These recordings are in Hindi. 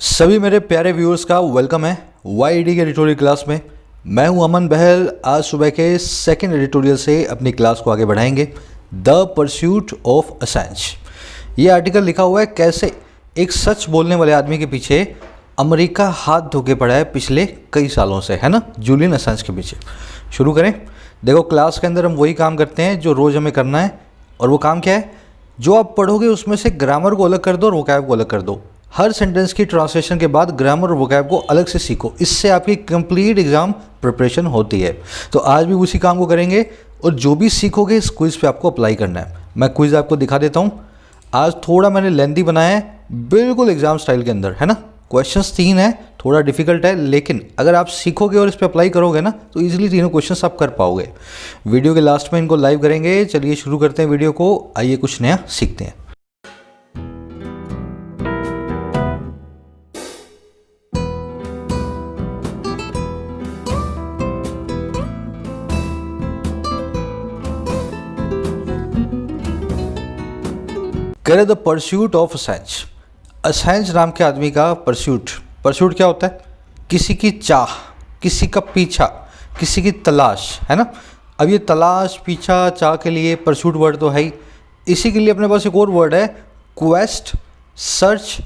सभी मेरे प्यारे व्यूअर्स का वेलकम है वाईडी के एडिटोरियल क्लास में। मैं हूं अमन बहल। आज सुबह के सेकंड एडिटोरियल से अपनी क्लास को आगे बढ़ाएंगे। द परस्यूट ऑफ असैंज, ये आर्टिकल लिखा हुआ है कैसे एक सच बोलने वाले आदमी के पीछे अमेरिका हाथ धोके पड़ा है पिछले कई सालों से, है ना, जूलियन असैंज के पीछे। शुरू करें। देखो, क्लास के अंदर हम वही काम करते हैं जो रोज़ हमें करना है, और वो काम क्या है? जो आप पढ़ोगे उसमें से ग्रामर को अलग कर दो और वोकैब को अलग कर दो। हर सेंटेंस की ट्रांसलेशन के बाद ग्रामर और वोकैब को अलग से सीखो, इससे आपकी कंप्लीट एग्जाम प्रिपरेशन होती है। तो आज भी उसी काम को करेंगे और जो भी सीखोगे इस क्विज़ पे आपको अप्लाई करना है। मैं क्विज़ आपको दिखा देता हूँ। आज थोड़ा मैंने लेंथी बनाया है, बिल्कुल एग्जाम स्टाइल के अंदर, है ना। क्वेश्चंस 3 है, थोड़ा डिफिकल्ट है, लेकिन अगर आप सीखोगे और इस पर अप्लाई करोगे ना तो इजीली तीनों क्वेश्चंस आप कर पाओगे। वीडियो के लास्ट में इनको लाइव करेंगे। चलिए शुरू करते हैं वीडियो को। आइए कुछ नया सीखते हैं। करें द परस्यूट ऑफ असैंज। असैंज नाम के आदमी का परस्यूट क्या होता है? किसी की चाह, किसी का पीछा, किसी की तलाश, है ना। अब ये तलाश, पीछा, चाह के लिए परस्यूट वर्ड तो है ही। इसी के लिए अपने पास एक और वर्ड है, क्वेस्ट, सर्च,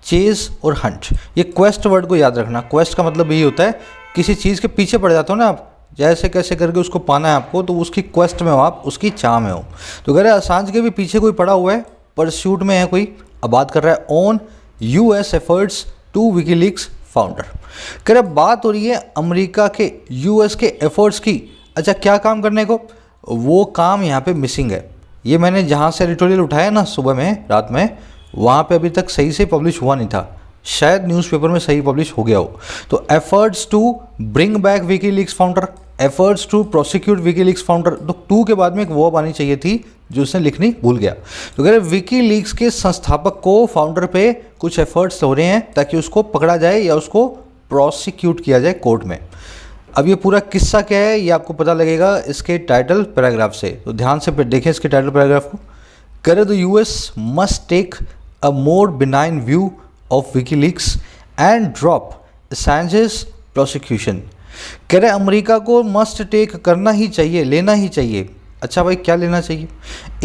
चेज और हंट। ये क्वेस्ट वर्ड को याद रखना। क्वेस्ट का मतलब यही होता है किसी चीज़ के पीछे पड़ जाते हो ना आप, जैसे कैसे करके उसको पाना है आपको, तो उसकी क्वेस्ट में हो आप, उसकी चाह में हो। तो कह रहे असैंज के भी पीछे कोई पड़ा हुआ है, परस्यूट में है कोई। अब बात कर रहा है on US efforts to WikiLeaks founder. कह रहे बात हो रही है अमेरिका के, यूएस के एफर्ट्स की। अच्छा, क्या काम करने को? वो काम यहाँ पे मिसिंग है। ये मैंने जहाँ से एडिटोरियल उठाया ना सुबह में, रात में, वहाँ पे अभी तक सही से पब्लिश हुआ नहीं था। शायद न्यूज़पेपर में सही पब्लिश हो गया हो। तो efforts to bring back WikiLeaks founder, efforts to prosecute WikiLeaks founder. तो टू के बाद में एक वर्ब आनी चाहिए थी जो उसने लिखनी भूल गया। तो कह रहे विकीलीक्स के संस्थापक को, फाउंडर पे कुछ एफर्ट्स हो रहे हैं ताकि उसको पकड़ा जाए या उसको प्रोसिक्यूट किया जाए कोर्ट में। अब ये पूरा किस्सा क्या है ये आपको पता लगेगा इसके टाइटल पैराग्राफ से। तो ध्यान से देखें इसके टाइटल पैराग्राफ को। कह रहे the US must take a more benign view of WikiLeaks and drop Assange's prosecution. कह रहे अमेरिका को मस्ट टेक करना ही चाहिए, लेना ही चाहिए। अच्छा भाई, क्या लेना चाहिए?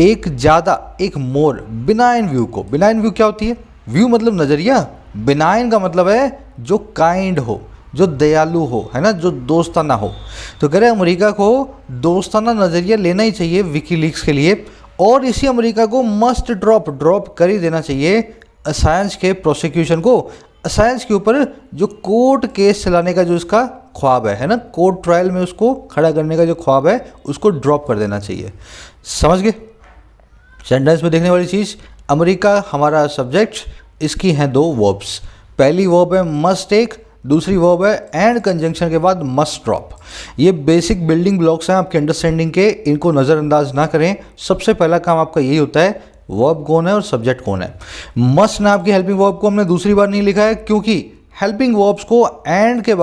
एक ज़्यादा, एक मोर बिनाइन व्यू को। बिनाइन व्यू क्या होती है? व्यू मतलब नज़रिया, बिनाइन का मतलब है जो काइंड हो, जो दयालु हो, है ना, जो दोस्ताना हो। तो कह रहे अमेरिका को दोस्ताना नज़रिया लेना ही चाहिए विकीलीक्स के लिए, और इसी अमेरिका को मस्ट ड्रॉप कर ही देना चाहिए असैंज के प्रोसिक्यूशन को। असैंज के ऊपर जो कोर्ट केस चलाने का जो इसका ख्वाब है ना, कोर्ट ट्रायल में उसको खड़ा करने का जो ख्वाब है, उसको ड्रॉप कर देना चाहिए। समझ गए? सेंटेंस में देखने वाली चीज़, अमेरिका हमारा सब्जेक्ट, इसकी हैं 2 वर्ब्स। पहली वर्ब है मस्ट टेक, दूसरी वर्ब है एंड कंजंक्शन के बाद मस्ट ड्रॉप। ये बेसिक बिल्डिंग ब्लॉक्स हैं आपके अंडरस्टैंडिंग के, इनको नज़रअंदाज ना करें। सबसे पहला काम आपका यही होता है, वर्ब कौन है और सब्जेक्ट कौन है। मस्ट नाम की हेल्पिंग वर्ब को हमने दूसरी बार नहीं लिखा है क्योंकि हेल्पिंग वर्ब्स को एंड के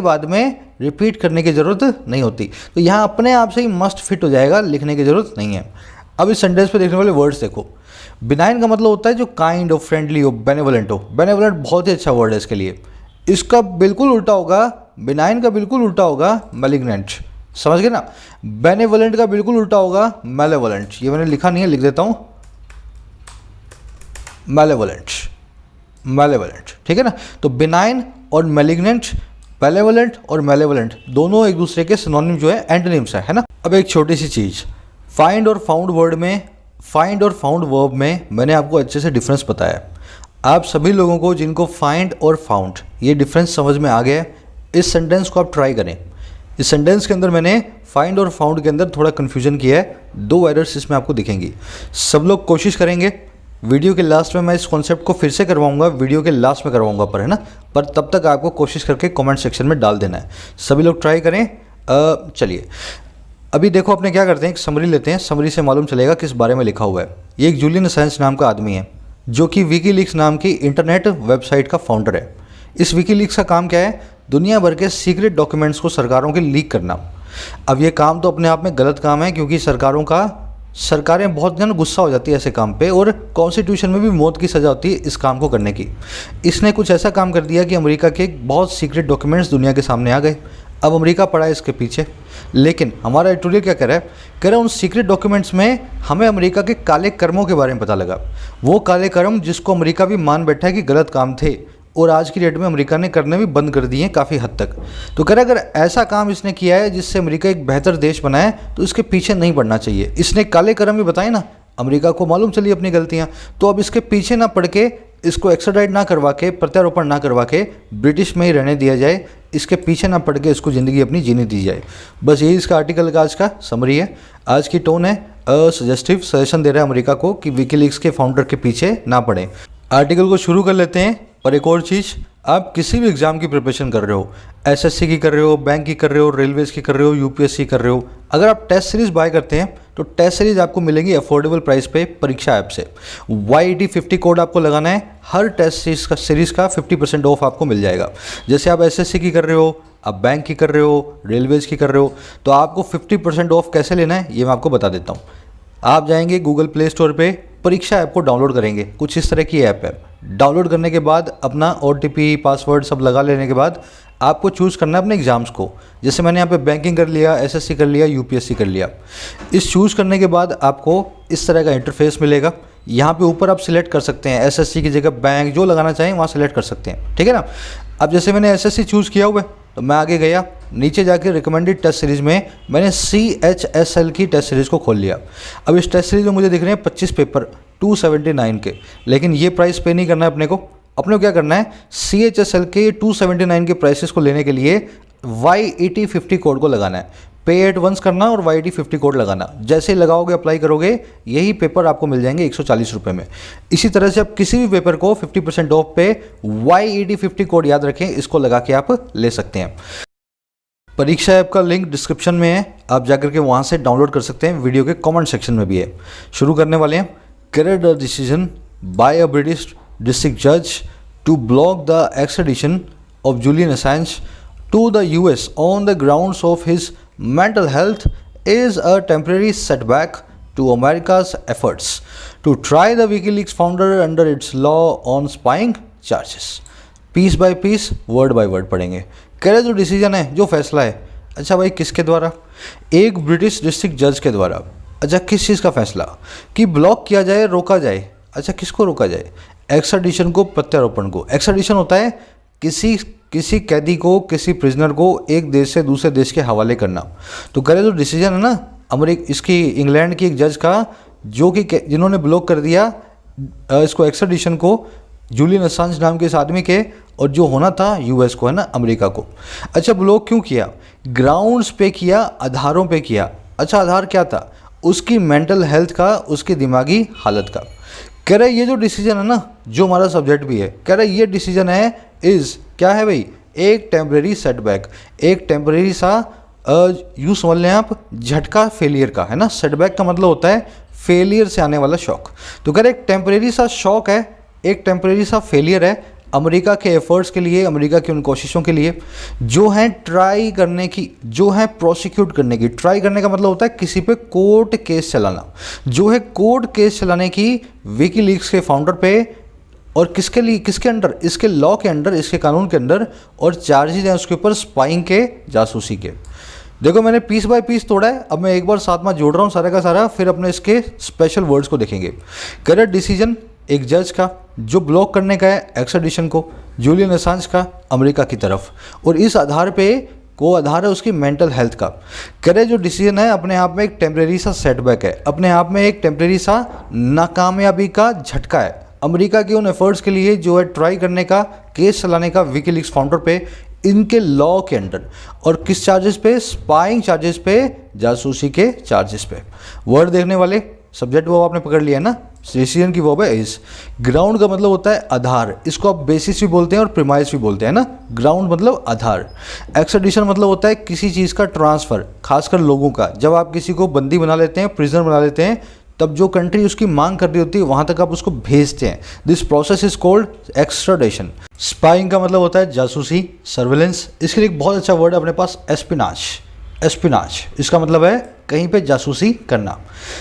बाद में रिपीट करने की ज़रूरत नहीं होती। तो यहाँ अपने आप से ही मस्ट फिट हो जाएगा, लिखने की ज़रूरत नहीं है। अब इस सेंटेंस पे देखने वाले वर्ड्स देखो। बिनाइन का मतलब होता है जो काइंड हो, फ्रेंडली हो, बेनेवलेंट हो। बेनेवलेंट बहुत ही अच्छा वर्ड है इसके लिए। इसका बिल्कुल उल्टा होगा, बिनाइन का बिल्कुल उल्टा होगा मैलिग्नेंट। समझ गए ना? बेनेवलेंट का बिल्कुल उल्टा होगा मैलेवलेंट। ये मैंने लिखा नहीं है, लिख देता हूँ, मैलेवलेंट, ठीक है ना। तो बिनाइन और मैलिग्नेंट, बेनेवलेंट और मैलेवलेंट दोनों एक दूसरे के सिनोनिम जो है, एंटोनिम्स है ना। अब एक छोटी सी चीज़, फाइंड और फाउंड वर्ब में मैंने आपको अच्छे से डिफरेंस बताया। आप सभी लोगों को जिनको फाइंड और फाउंड ये डिफरेंस समझ में आ गया है, इस सेंटेंस को आप ट्राई करें। इस सेंटेंस के अंदर मैंने फाइंड और फाउंड के अंदर थोड़ा कन्फ्यूजन किया है, 2 एरर्स इसमें आपको दिखेंगी। सब लोग कोशिश करेंगे। वीडियो के लास्ट में मैं इस कॉन्सेप्ट को फिर से करवाऊंगा, वीडियो के लास्ट में करवाऊंगा पर, है ना। पर तब तक आपको कोशिश करके कमेंट सेक्शन में डाल देना है। सभी लोग ट्राई करें। चलिए अभी देखो, अपने क्या करते हैं, एक समरी लेते हैं। समरी से मालूम चलेगा किस बारे में लिखा हुआ है। ये एक जूलियन असैंज नाम का आदमी है जो कि विकीलीक्स नाम की इंटरनेट वेबसाइट का फाउंडर है। इस विकीलीक्स का काम क्या है? दुनिया भर के सीक्रेट डॉक्यूमेंट्स को सरकारों के लीक करना। अब ये काम तो अपने आप में गलत काम है क्योंकि सरकारों का सरकारें बहुत ज़्यादा गुस्सा हो जाती है ऐसे काम पे, और कॉन्स्टिट्यूशन में भी मौत की सज़ा होती है इस काम को करने की। इसने कुछ ऐसा काम कर दिया कि अमेरिका के बहुत सीक्रेट डॉक्यूमेंट्स दुनिया के सामने आ गए। अब अमेरिका पड़ा है इसके पीछे। लेकिन हमारा एडिटोरियल क्या कह रहा है, कह रहा है उन सीक्रेट डॉक्यूमेंट्स में हमें अमेरिका के काले कर्मों के बारे में पता लगा। वो काले कर्म जिसको अमेरिका भी मान बैठा है कि गलत काम थे, और आज की डेट में अमेरिका ने करने भी बंद कर दिए हैं काफ़ी हद तक। तो कह रहा है अगर ऐसा काम इसने किया है जिससे अमेरिका एक बेहतर देश बना है, तो इसके पीछे नहीं पड़ना चाहिए। इसने काले कर्म भी बताए ना, अमेरिका को मालूम चली अपनी गलतियां, तो अब इसके पीछे ना पड़ के, इसको एक्स्ट्राडाइट ना करवा के, प्रत्यारोपण ना करवा के ब्रिटिश में ही रहने दिया जाए, इसके पीछे ना पड़ के इसको ज़िंदगी अपनी जीने दी जाए। बस यही इसका आर्टिकल का आज का समरी है। आज की टोन है सजेस्टिव, सजेशन दे रहा है अमेरिका को कि विकीलीक्स के फाउंडर के पीछे ना पड़े। आर्टिकल को शुरू कर लेते हैं। पर एक और चीज़, आप किसी भी एग्ज़ाम की प्रिपरेशन कर रहे हो, एसएससी की कर रहे हो, बैंक की कर रहे हो, रेलवेज़ की कर रहे हो, यूपीएससी कर रहे हो, अगर आप टेस्ट सीरीज़ बाय करते हैं तो टेस्ट सीरीज़ आपको मिलेंगी अफोर्डेबल प्राइस पे परीक्षा ऐप से। YET50 कोड आपको लगाना है, हर टेस्ट सीरीज़ का 50% ऑफ आपको मिल जाएगा। जैसे आप एसएससी की कर रहे हो, आप बैंक की कर रहे हो, रेलवेज़ की कर रहे हो, तो आपको 50% ऑफ कैसे लेना है ये मैं आपको बता देता हूँ। आप जाएंगे गूगल प्ले स्टोर पे, परीक्षा ऐप को डाउनलोड करेंगे। कुछ इस तरह की ऐप है। डाउनलोड करने के बाद अपना OTP पासवर्ड सब लगा लेने के बाद आपको चूज़ करना है अपने एग्ज़ाम्स को। जैसे मैंने यहाँ पे बैंकिंग कर लिया, एसएससी कर लिया, यूपीएससी कर लिया। इस चूज़ करने के बाद आपको इस तरह का इंटरफेस मिलेगा। यहाँ पे ऊपर आप सिलेक्ट कर सकते हैं, एसएससी की जगह बैंक, जो लगाना चाहें वहाँ सिलेक्ट कर सकते हैं, ठीक है ना। अब जैसे मैंने एसएससी चूज़ किया हुआ है तो मैं आगे गया, नीचे जाके रिकमेंडेड टेस्ट सीरीज़ में मैंने CHSL की टेस्ट सीरीज़ को खोल लिया। अब इस टेस्ट सीरीज़ में मुझे दिख रहे हैं 25 पेपर 279 के, लेकिन ये प्राइस पे नहीं करना है अपने को क्या करना है, CHSL के 279 के प्राइसेस को लेने के लिए YET50 कोड को लगाना है। पे एट वंस करना और YET50 कोड लगाना। जैसे ही लगाओगे, अप्लाई करोगे, यही पेपर आपको मिल जाएंगे 140 रुपये में। इसी तरह से आप किसी भी पेपर को 50% ऑफ पे YET50 कोड याद रखें, इसको लगा के आप ले सकते हैं। परीक्षा ऐप का लिंक डिस्क्रिप्शन में है, आप जाकर के वहाँ से डाउनलोड कर सकते हैं, वीडियो के कमेंट सेक्शन में भी है। शुरू करने वाले हैं। Carried the decision by a British district जज to block the extradition of Julian Assange to the US on the grounds of his mental health is a temporary setback to America's efforts to try the WikiLeaks founder under its law on spying charges. Piece by piece, word by word पढ़ेंगे। कह रहे जो डिसीजन है, जो फैसला है, अच्छा भाई किसके द्वारा, एक ब्रिटिश डिस्ट्रिक्ट जज के द्वारा। अच्छा किस चीज़ का फैसला, कि ब्लॉक किया जाए, रोका जाए। अच्छा किसको रोका जाए, एक्स्ट्राडिशन को, प्रत्यारोपण को। एक्स्ट्राडिशन होता है किसी कैदी को, किसी प्रिजनर को एक देश से दूसरे देश के हवाले करना। तो कह रहे जो डिसीजन है ना इसकी इंग्लैंड की एक जज का, जो कि जिन्होंने ब्लॉक कर दिया इसको, एक्स्ट्राडिशन को जूलियन असांज नाम के इस आदमी के, और जो होना था US को, है ना, अमेरिका को। अच्छा ब्लॉक क्यों किया, ग्राउंड्स पे किया, आधारों पे किया। अच्छा आधार क्या था, उसकी मेंटल हेल्थ का, उसकी दिमागी हालत का। कह रहे ये जो डिसीजन है ना, जो हमारा सब्जेक्ट भी है, कह रहे ये डिसीजन है क्या है भाई, एक टेम्परेरी सेटबैक, एक टेम्परेरी सा यूँ समझ लें आप, झटका फेलियर का, है ना। सेटबैक का मतलब होता है फेलियर से आने वाला शॉक। तो कह रहे एक टेम्परेरी सा शॉक है, एक टेम्परेरी सा फेलियर है अमेरिका के एफर्ट्स के लिए, अमेरिका की उन कोशिशों के लिए जो हैं ट्राई करने की, जो है प्रोसिक्यूट करने की। ट्राई करने का मतलब होता है किसी पे कोर्ट केस चलाना, जो है कोर्ट केस चलाने की विकीलीक्स के फाउंडर पे, और किसके लिए, किसके अंडर, इसके लॉ के अंडर, इसके कानून के अंडर, और चार्जेज हैं उसके ऊपर स्पाइंग के, जासूसी के। देखो मैंने पीस बाय पीस तोड़ा है, अब मैं एक बार साथ में जोड़ रहा हूँ सारा का सारा, फिर अपने इसके स्पेशल वर्ड्स को देखेंगे। करेक्ट डिसीजन एक जज का जो ब्लॉक करने का है एक्स्ट्राडिशन को जूलियन असांज का अमेरिका की तरफ, और इस आधार पे को आधार है उसकी मेंटल हेल्थ का। करे जो डिसीजन है अपने आप में एक टेम्परेरी सा सेटबैक है, अपने आप में एक टेम्परेरी सा नाकामयाबी का झटका है अमेरिका के उन एफर्ट्स के लिए जो है ट्राई करने का, केस चलाने का विकीलीक्स फाउंडर पे, इनके लॉ के अंडर, और किस चार्जेस पे, स्पाइंग चार्जेस पे, जासूसी के चार्जेस पे। वर्ड देखने वाले, सब्जेक्ट वो आपने पकड़ लिया है ना, डिसीजन की वर्ब है इस। ग्राउंड का मतलब होता है आधार, इसको आप बेसिस भी बोलते हैं और प्रीमाइस भी बोलते हैं ना। ग्राउंड मतलब आधार। एक्स्ट्राडिशन मतलब होता है किसी चीज़ का ट्रांसफ़र, खासकर लोगों का। जब आप किसी को बंदी बना लेते हैं, प्रिजनर बना लेते हैं, तब जो कंट्री उसकी मांग कर रही होती है वहाँ तक आप उसको भेजते हैं। This process is called extradition. Spying का मतलब होता है जासूसी, सर्विलेंस। इसके लिए एक बहुत अच्छा वर्ड है अपने पास, एस्पिनाज। एस्पिनाज, इसका मतलब है कहीं पे जासूसी करना।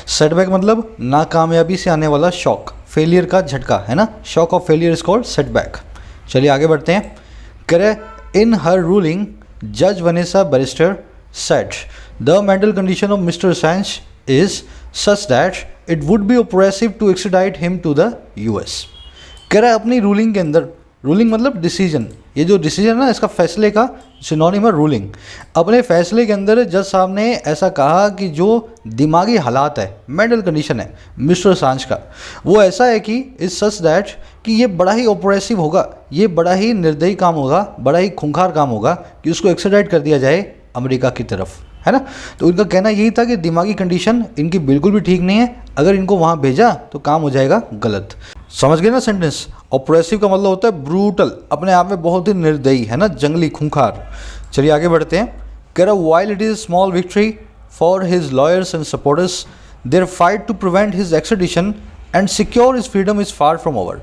सेटबैक मतलब नाकामयाबी से आने वाला शॉक, फेलियर का झटका, है ना, shock of failure is called setback. चलिए आगे बढ़ते हैं। करे इन हर रूलिंग जज Vanessa Baraitser said the mental condition of Mr Assange is such that it would be oppressive to extradite him to the US. कह रहा है अपनी रूलिंग के अंदर, रूलिंग मतलब डिसीजन, ये जो डिसीजन है ना इसका फैसले का सिनोनिम है रूलिंग। अपने फैसले के अंदर जज साहब ने ऐसा कहा कि जो दिमागी हालात है, मेंटल कंडीशन है मिस्टर असांज का, वो ऐसा है कि इज सच दैट कि ये बड़ा ही ऑपरेसिव होगा, ये बड़ा ही निर्दयी काम होगा, बड़ा ही खूंखार काम होगा कि उसको एक्सट्राडिट कर दिया जाए अमेरिका की तरफ, है ना। तो इनका कहना यही था कि दिमागी कंडीशन इनकी बिल्कुल भी ठीक नहीं है, अगर इनको वहाँ भेजा तो काम हो जाएगा गलत। समझ गए ना सेंटेंस। ऑपरेसिव का मतलब होता है ब्रूटल, अपने आप में बहुत ही निर्दयी, है ना, जंगली, खूंखार। चलिए आगे बढ़ते हैं। कह रहा while it is small victory for his lawyers and supporters their fight to prevent his extradition and secure his freedom is far from over.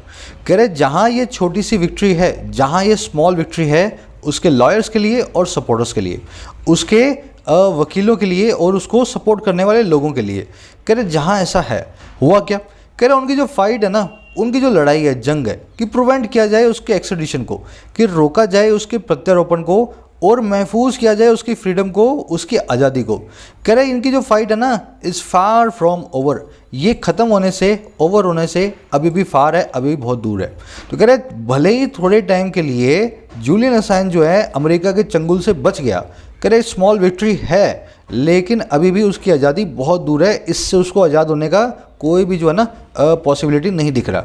कह रहे जहाँ ये छोटी सी विक्ट्री है, जहाँ ये स्मॉल विक्ट्री है, उसके लॉयर्स के लिए और सपोर्टर्स के लिए, उसके वकीलों के लिए और उसको सपोर्ट करने वाले लोगों के लिए, कह रहे जहाँ ऐसा है, हुआ क्या, कह रहे उनकी जो फाइट है ना, उनकी जो लड़ाई है, जंग है, कि प्रिवेंट किया जाए उसके एक्सट्रेडिशन को, कि रोका जाए उसके प्रत्यारोपण को और महफूज किया जाए उसकी फ्रीडम को, उसकी आज़ादी को। कह रहे इनकी जो फाइट है ना इज़ फार फ्रॉम ओवर, ये ख़त्म होने से, ओवर होने से अभी भी फार है, अभी भी बहुत दूर है। तो कह रहे भले ही थोड़े टाइम के लिए जूलियन असांज जो है अमेरिका के चंगुल से बच गया, कह रहे स्मॉल विक्ट्री है, लेकिन अभी भी उसकी आज़ादी बहुत दूर है, इससे उसको आज़ाद होने का कोई भी जो है ना पॉसिबिलिटी नहीं दिख रहा।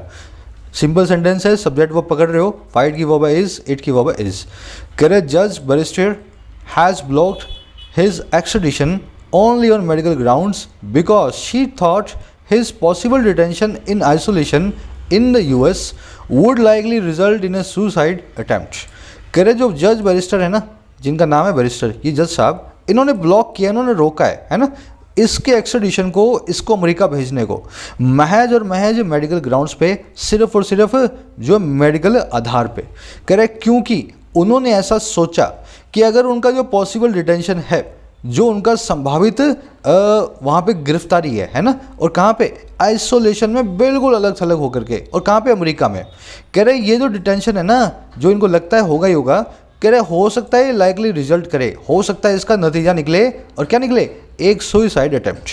सिंपल सेंटेंस है, सब्जेक्ट वो पकड़ रहे हो, फाइट की वर्ब है इज, इट की वर्ब है इज। कह रहे जज barrister has blocked his extradition only on medical grounds because she thought his possible detention in isolation in the US would likely result in A suicide attempt. कह रहे जो जज बैरिस्टर है ना, जिनका नाम है बैरिस्टर, ये जज साहब, इन्होंने ब्लॉक किया, इन्होंने रोका है ना, इसके एक्सट्रेडिशन को, इसको अमेरिका भेजने को, महज और महज मेडिकल ग्राउंड्स पे, सिर्फ और सिर्फ जो मेडिकल आधार पे। कह रहे क्योंकि उन्होंने ऐसा सोचा कि अगर उनका जो पॉसिबल डिटेंशन है, जो उनका संभावित वहाँ पे गिरफ्तारी है ना, और कहाँ पे, आइसोलेशन में बिल्कुल अलग थलग होकर के, और कहाँ पे, अमेरिका में। कह रहे ये जो डिटेंशन है ना, जो इनको लगता है होगा ही होगा, कह रहे हो सकता है लाइकली रिजल्ट करे, हो सकता है इसका नतीजा निकले, और क्या निकले, एक सुसाइड अटेम्प्ट।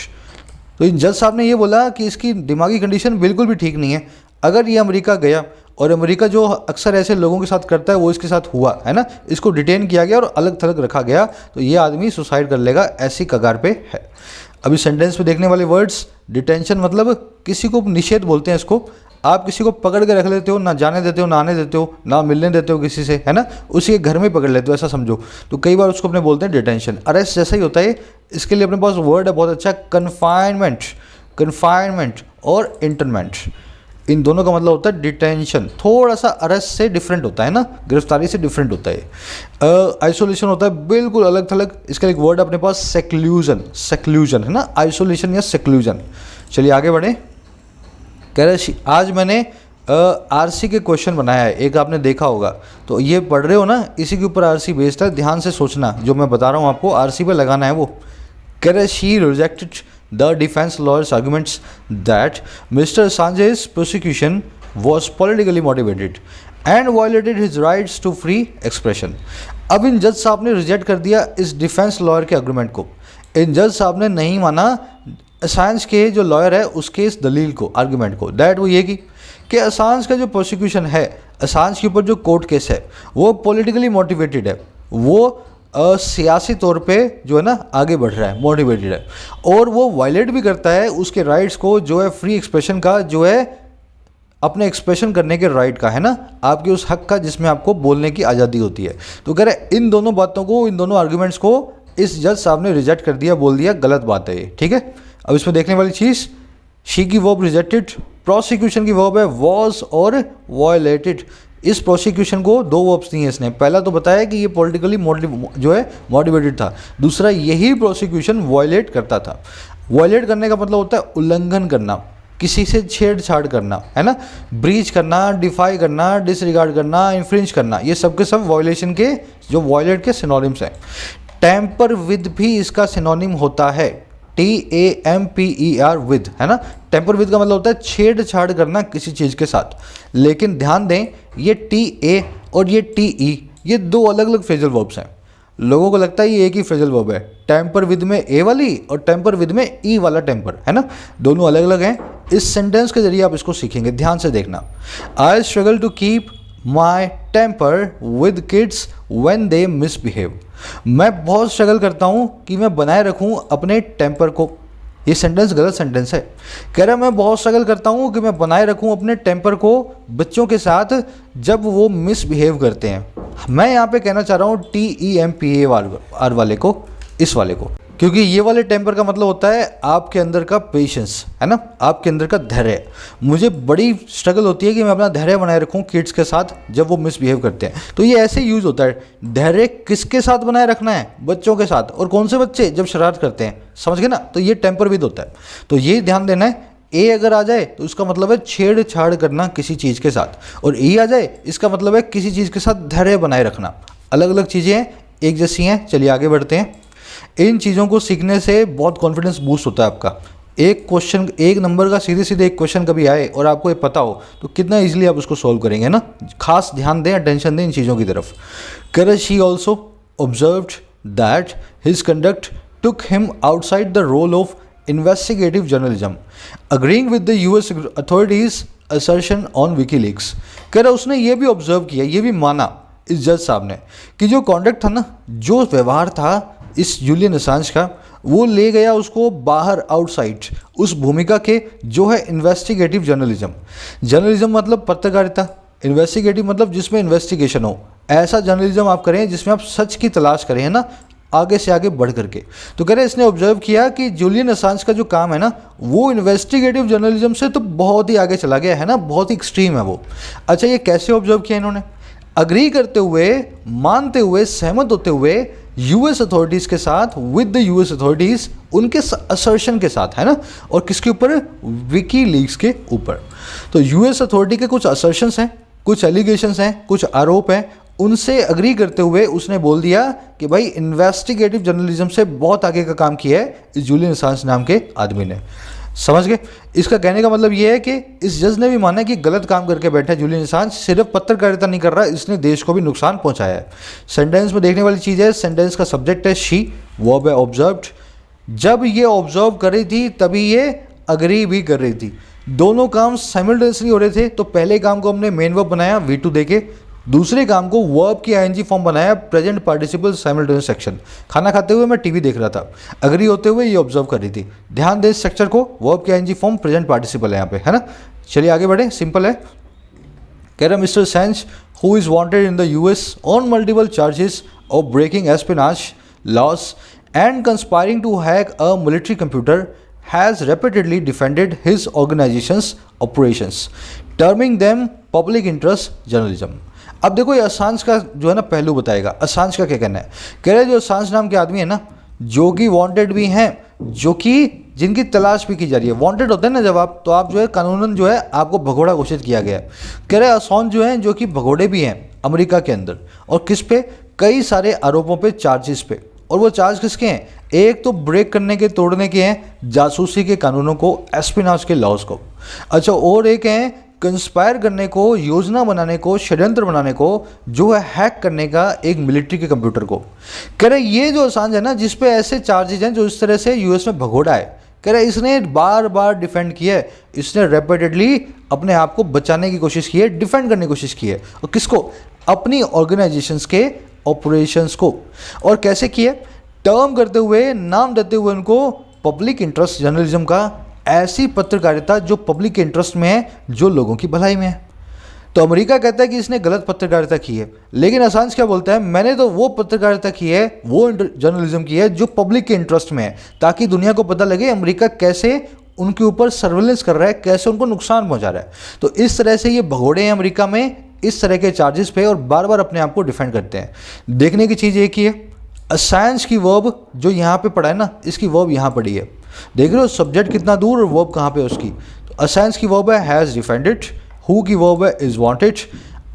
तो इन जज साहब ने ये बोला कि इसकी दिमागी कंडीशन बिल्कुल भी ठीक नहीं है, अगर ये अमेरिका गया, और अमेरिका जो अक्सर ऐसे लोगों के साथ करता है वो इसके साथ हुआ, है ना, इसको डिटेन किया गया और अलग थलग रखा गया, तो ये आदमी सुसाइड कर लेगा, ऐसी कगार पे है। अभी सेंटेंस में देखने वाले वर्ड्स, डिटेंशन मतलब किसी को निषेध बोलते हैं इसको, आप किसी को पकड़ के रख लेते हो, ना जाने देते हो, ना आने देते हो, ना मिलने देते हो किसी से, है ना, उसी के घर में पकड़ लेते हो, ऐसा समझो। तो कई बार उसको अपने बोलते हैं डिटेंशन, अरेस्ट जैसा ही होता है। इसके लिए अपने पास वर्ड है बहुत अच्छा, कन्फाइनमेंट, कन्फाइनमेंट और इंटरमेंट, इन दोनों का मतलब होता है डिटेंशन। थोड़ा सा अरेस्ट से डिफरेंट होता है ना, गिरफ्तारी से डिफरेंट होता है। आइसोलेशन होता है बिल्कुल अलग थलग, इसका एक वर्ड अपने पास सेक्लूजन, सेक्लूजन, है ना, आइसोलेशन या सेक्लूजन। चलिए आगे बढ़े। कह रहे आज मैंने आरसी के क्वेश्चन बनाया है, एक आपने देखा होगा, तो ये पढ़ रहे हो ना, इसी के ऊपर आरसी बेस्ड है, ध्यान से सोचना, जो मैं बता रहा हूँ आपको आरसी पे लगाना है वो। कह रहे she rejected the defence lawyers arguments that Mr Assange's prosecution was politically motivated and violated his rights to free expression. अब इन जज साहब ने रिजेक्ट कर दिया इस डिफेंस लॉयर के आर्गुमेंट को, इन जज साहब ने नहीं माना असांज के जो लॉयर है उसके इस दलील को, आर्गुमेंट को, दैट वो ये कि असांज का जो प्रोसिक्यूशन है, असांज के ऊपर जो कोर्ट केस है वो पॉलिटिकली मोटिवेटेड है, वो सियासी तौर पे जो है ना आगे बढ़ रहा है, मोटिवेटेड है, और वो वायलेट भी करता है उसके राइट्स को, जो है फ्री एक्सप्रेशन का, जो है अपने एक्सप्रेशन करने के राइट का, है ना, आपके उस हक का जिसमें आपको बोलने की आज़ादी होती है। तो कह रहे इन दोनों बातों को, इन दोनों आर्ग्यूमेंट्स को इस जज साहब ने रिजेक्ट कर दिया, बोल दिया गलत बात है ये, ठीक है। अब इसमें देखने वाली चीज़, शी की वर्ब रिजेक्टेड, प्रोसिक्यूशन की वर्ब है वॉज और वायलेटेड। इस प्रोसिक्यूशन को दो वर्ब्स दी हैं इसने, पहला तो बताया कि ये पॉलिटिकली जो है मोटिवेटेड था, दूसरा यही प्रोसिक्यूशन वायलेट करता था। वायलेट करने का मतलब होता है उल्लंघन करना, किसी से छेड़छाड़ करना, है ना, ब्रीच करना, डिफाई करना, डिसरिगार्ड करना, इन्फ्रिंज करना, ये सब के सब वायलेशन के, जो वायलेट के सिनोनिम्स हैं। टेम्पर विद भी इसका सिनोनिम होता है, TAMPER विद, है ना। टेम्पर विद का मतलब होता है छेड़छाड़ करना किसी चीज़ के साथ। लेकिन ध्यान दें ये TA और ये TE ये दो अलग अलग फ्रेजल वर्ब्स हैं। लोगों को लगता है ये एक ही फ्रेजल वर्ब है, टेम्पर विद में ए वाली और टेम्पर विद में ई वाला टेम्पर, है ना, दोनों अलग अलग हैं। इस सेंटेंस के जरिए आप इसको सीखेंगे, ध्यान से देखना। I struggle to keep my temper with kids when they misbehave. मैं बहुत स्ट्रगल करता हूँ कि मैं बनाए रखूँ अपने टेम्पर को। ये सेंटेंस गलत सेंटेंस है। कह रहा है मैं बहुत स्ट्रगल करता हूँ कि मैं बनाए रखूँ अपने टेम्पर को बच्चों के साथ जब वो मिसबिहेव करते हैं। मैं यहाँ पे कहना चाह रहा हूँ TEMPER वाले को, इस वाले को, क्योंकि ये वाले टेम्पर का मतलब होता है आपके अंदर का पेशेंस, है ना, आपके अंदर का धैर्य। मुझे बड़ी स्ट्रगल होती है कि मैं अपना धैर्य बनाए रखूं किड्स के साथ जब वो मिसबिहेव करते हैं। तो ये ऐसे यूज़ होता है। धैर्य किसके साथ बनाए रखना है? बच्चों के साथ। और कौन से बच्चे? जब शरारत करते हैं, समझ गए ना। तो ये टेम्पर विद होता है। तो ये ध्यान देना है, ए अगर आ जाए तो उसका मतलब है छेड़छाड़ करना किसी चीज़ के साथ, और ई आ जाए इसका मतलब है किसी चीज़ के साथ धैर्य बनाए रखना। अलग अलग चीज़ें हैं, एक जैसी हैं। चलिए आगे बढ़ते हैं। इन चीज़ों को सीखने से बहुत कॉन्फिडेंस बूस्ट होता है आपका। एक क्वेश्चन, एक नंबर का सीधे सीधे एक क्वेश्चन कभी आए और आपको ये पता हो तो कितना इजीली आप उसको सॉल्व करेंगे ना। खास ध्यान दें, अटेंशन दें इन चीज़ों की तरफ। कर she also observed that his conduct took him outside the role of investigative journalism, agreeing with the US authorities assertion on WikiLeaks. कह रहा उसने ये भी ऑब्जर्व किया, ये भी माना इस जज साहब ने कि जो कॉन्डक्ट था ना, जो व्यवहार था इस जूलियन असांज का, वो ले गया उसको बाहर, आउटसाइड उस भूमिका के जो है इन्वेस्टिगेटिव जर्नलिज्म। जर्नलिज्म मतलब पत्रकारिता, इन्वेस्टिगेटिव मतलब जिसमें इन्वेस्टिगेशन हो। ऐसा जर्नलिज्म आप करें जिसमें आप सच की तलाश करें, है ना, आगे से आगे बढ़ करके। तो कह रहे इसने ऑब्जर्व किया कि जूलियन असांज का जो काम है ना, वो इन्वेस्टिगेटिव जर्नलिज्म से तो बहुत ही आगे चला गया है ना, बहुत ही एक्सट्रीम है वो। अच्छा, ये कैसे ऑब्जर्व किया इन्होंने? अग्री करते हुए, मानते हुए, सहमत होते हुए US अथॉरिटीज़ के साथ, विद द US अथॉरिटीज़, उनके असर्शन के साथ, है ना। और किसके ऊपर? विकीलीक्स के ऊपर। तो US अथॉरिटी के कुछ असर्शंस हैं, कुछ एलिगेशंस हैं, कुछ आरोप हैं, उनसे अग्री करते हुए उसने बोल दिया कि भाई इन्वेस्टिगेटिव जर्नलिज्म से बहुत आगे का काम किया है इस जूलियन असांज नाम के आदमी ने। समझ गए? इसका कहने का मतलब ये है कि इस जज ने भी माना कि गलत काम करके बैठा है जूलियन असांज, सिर्फ पत्रकारिता नहीं कर रहा, इसने देश को भी नुकसान पहुंचाया है। सेंटेंस में देखने वाली चीज़ है, सेंटेंस का सब्जेक्ट है शी, वर्ब है ऑब्जर्व्ड। जब ये ऑब्जर्व कर रही थी तभी ये अग्री भी कर रही थी। दोनों काम साइमल्टेनियसली हो रहे थे। तो पहले काम को हमने मेन वर्ब बनाया V2 देके, दूसरे काम को वर्ब की ING फॉर्म बनाया प्रेजेंट पार्टिसिपल साइमल्टेनियस सेक्शन। खाना खाते हुए मैं टीवी देख रहा था, अग्री होते हुए ये ऑब्जर्व कर रही थी। ध्यान दे इस स्ट्रक्चर को, वर्ब की ING फॉर्म प्रेजेंट पार्टिसिपल है यहाँ पे, है ना। चलिए आगे बढ़े, सिंपल है। कह रहा mister Assange who is wanted in the US on multiple charges of breaking espionage laws and conspiring to hack a military computer has repeatedly defended his organization's operations, terming them public interest journalism। अब देखो ये असांज का जो है ना पहलू बताएगा। असांज का क्या कहना है? कह रहे जो असांज नाम के आदमी है ना, जो कि वांटेड भी हैं, जो कि जिनकी तलाश भी की जा रही है। वांटेड होते हैं ना जब आप, तो आप जो है कानूनन जो है आपको भगोड़ा घोषित किया गया है। कह रहे असांज जो हैं जो कि भगोड़े भी हैं अमेरिका के अंदर, और किस पे? कई सारे आरोपों पे, चार्जेस पे। और वो चार्ज किसके हैं? एक तो ब्रेक करने के, तोड़ने के हैं जासूसी के कानूनों को, एस्पिनाज के लॉज को। अच्छा, और एक है कंस्पायर करने को, योजना बनाने को, षड्यंत्र बनाने को, जो है हैक करने का एक मिलिट्री के कंप्यूटर को। कह रहे ये जो असांज है ना, जिस पे ऐसे चार्जेज हैं जो इस तरह से US में भगोड़ा है, कह रहे इसने बार बार डिफेंड किया है, इसने रेपिटेडली अपने आप को बचाने की कोशिश की है, डिफेंड करने की कोशिश की है। और किसको? अपनी ऑर्गेनाइजेशंस के ऑपरेशंस को। और कैसे किए? टर्म करते हुए, नाम देते हुए उनको पब्लिक इंटरेस्ट जर्नलिज्म का, ऐसी पत्रकारिता जो पब्लिक के इंटरेस्ट में है, जो लोगों की भलाई में है। तो अमेरिका कहता है कि इसने गलत पत्रकारिता की है, लेकिन असांज क्या बोलता है? मैंने तो वो पत्रकारिता की है, वो जर्नलिज्म की है जो पब्लिक के इंटरेस्ट में है, ताकि दुनिया को पता लगे अमेरिका कैसे उनके ऊपर सर्वेलेंस कर रहा है, कैसे उनको नुकसान पहुंचा रहा है। तो इस तरह से ये भगोड़े हैं अमेरिका में इस तरह के चार्जेस पे, और बार बार अपने आप को डिफेंड करते हैं। देखने की चीज़ एक ही है, असांज की वर्ब जो यहाँ पे पड़ा है ना, इसकी वर्ब यहाँ पड़ी है। देख रहे हो सब्जेक्ट कितना दूर और वर्ब कहाँ पे है उसकी। तो असांज की वर्ब है हैज़ डिफेंडेड, हु की वर्ब है इज़ वांटेड।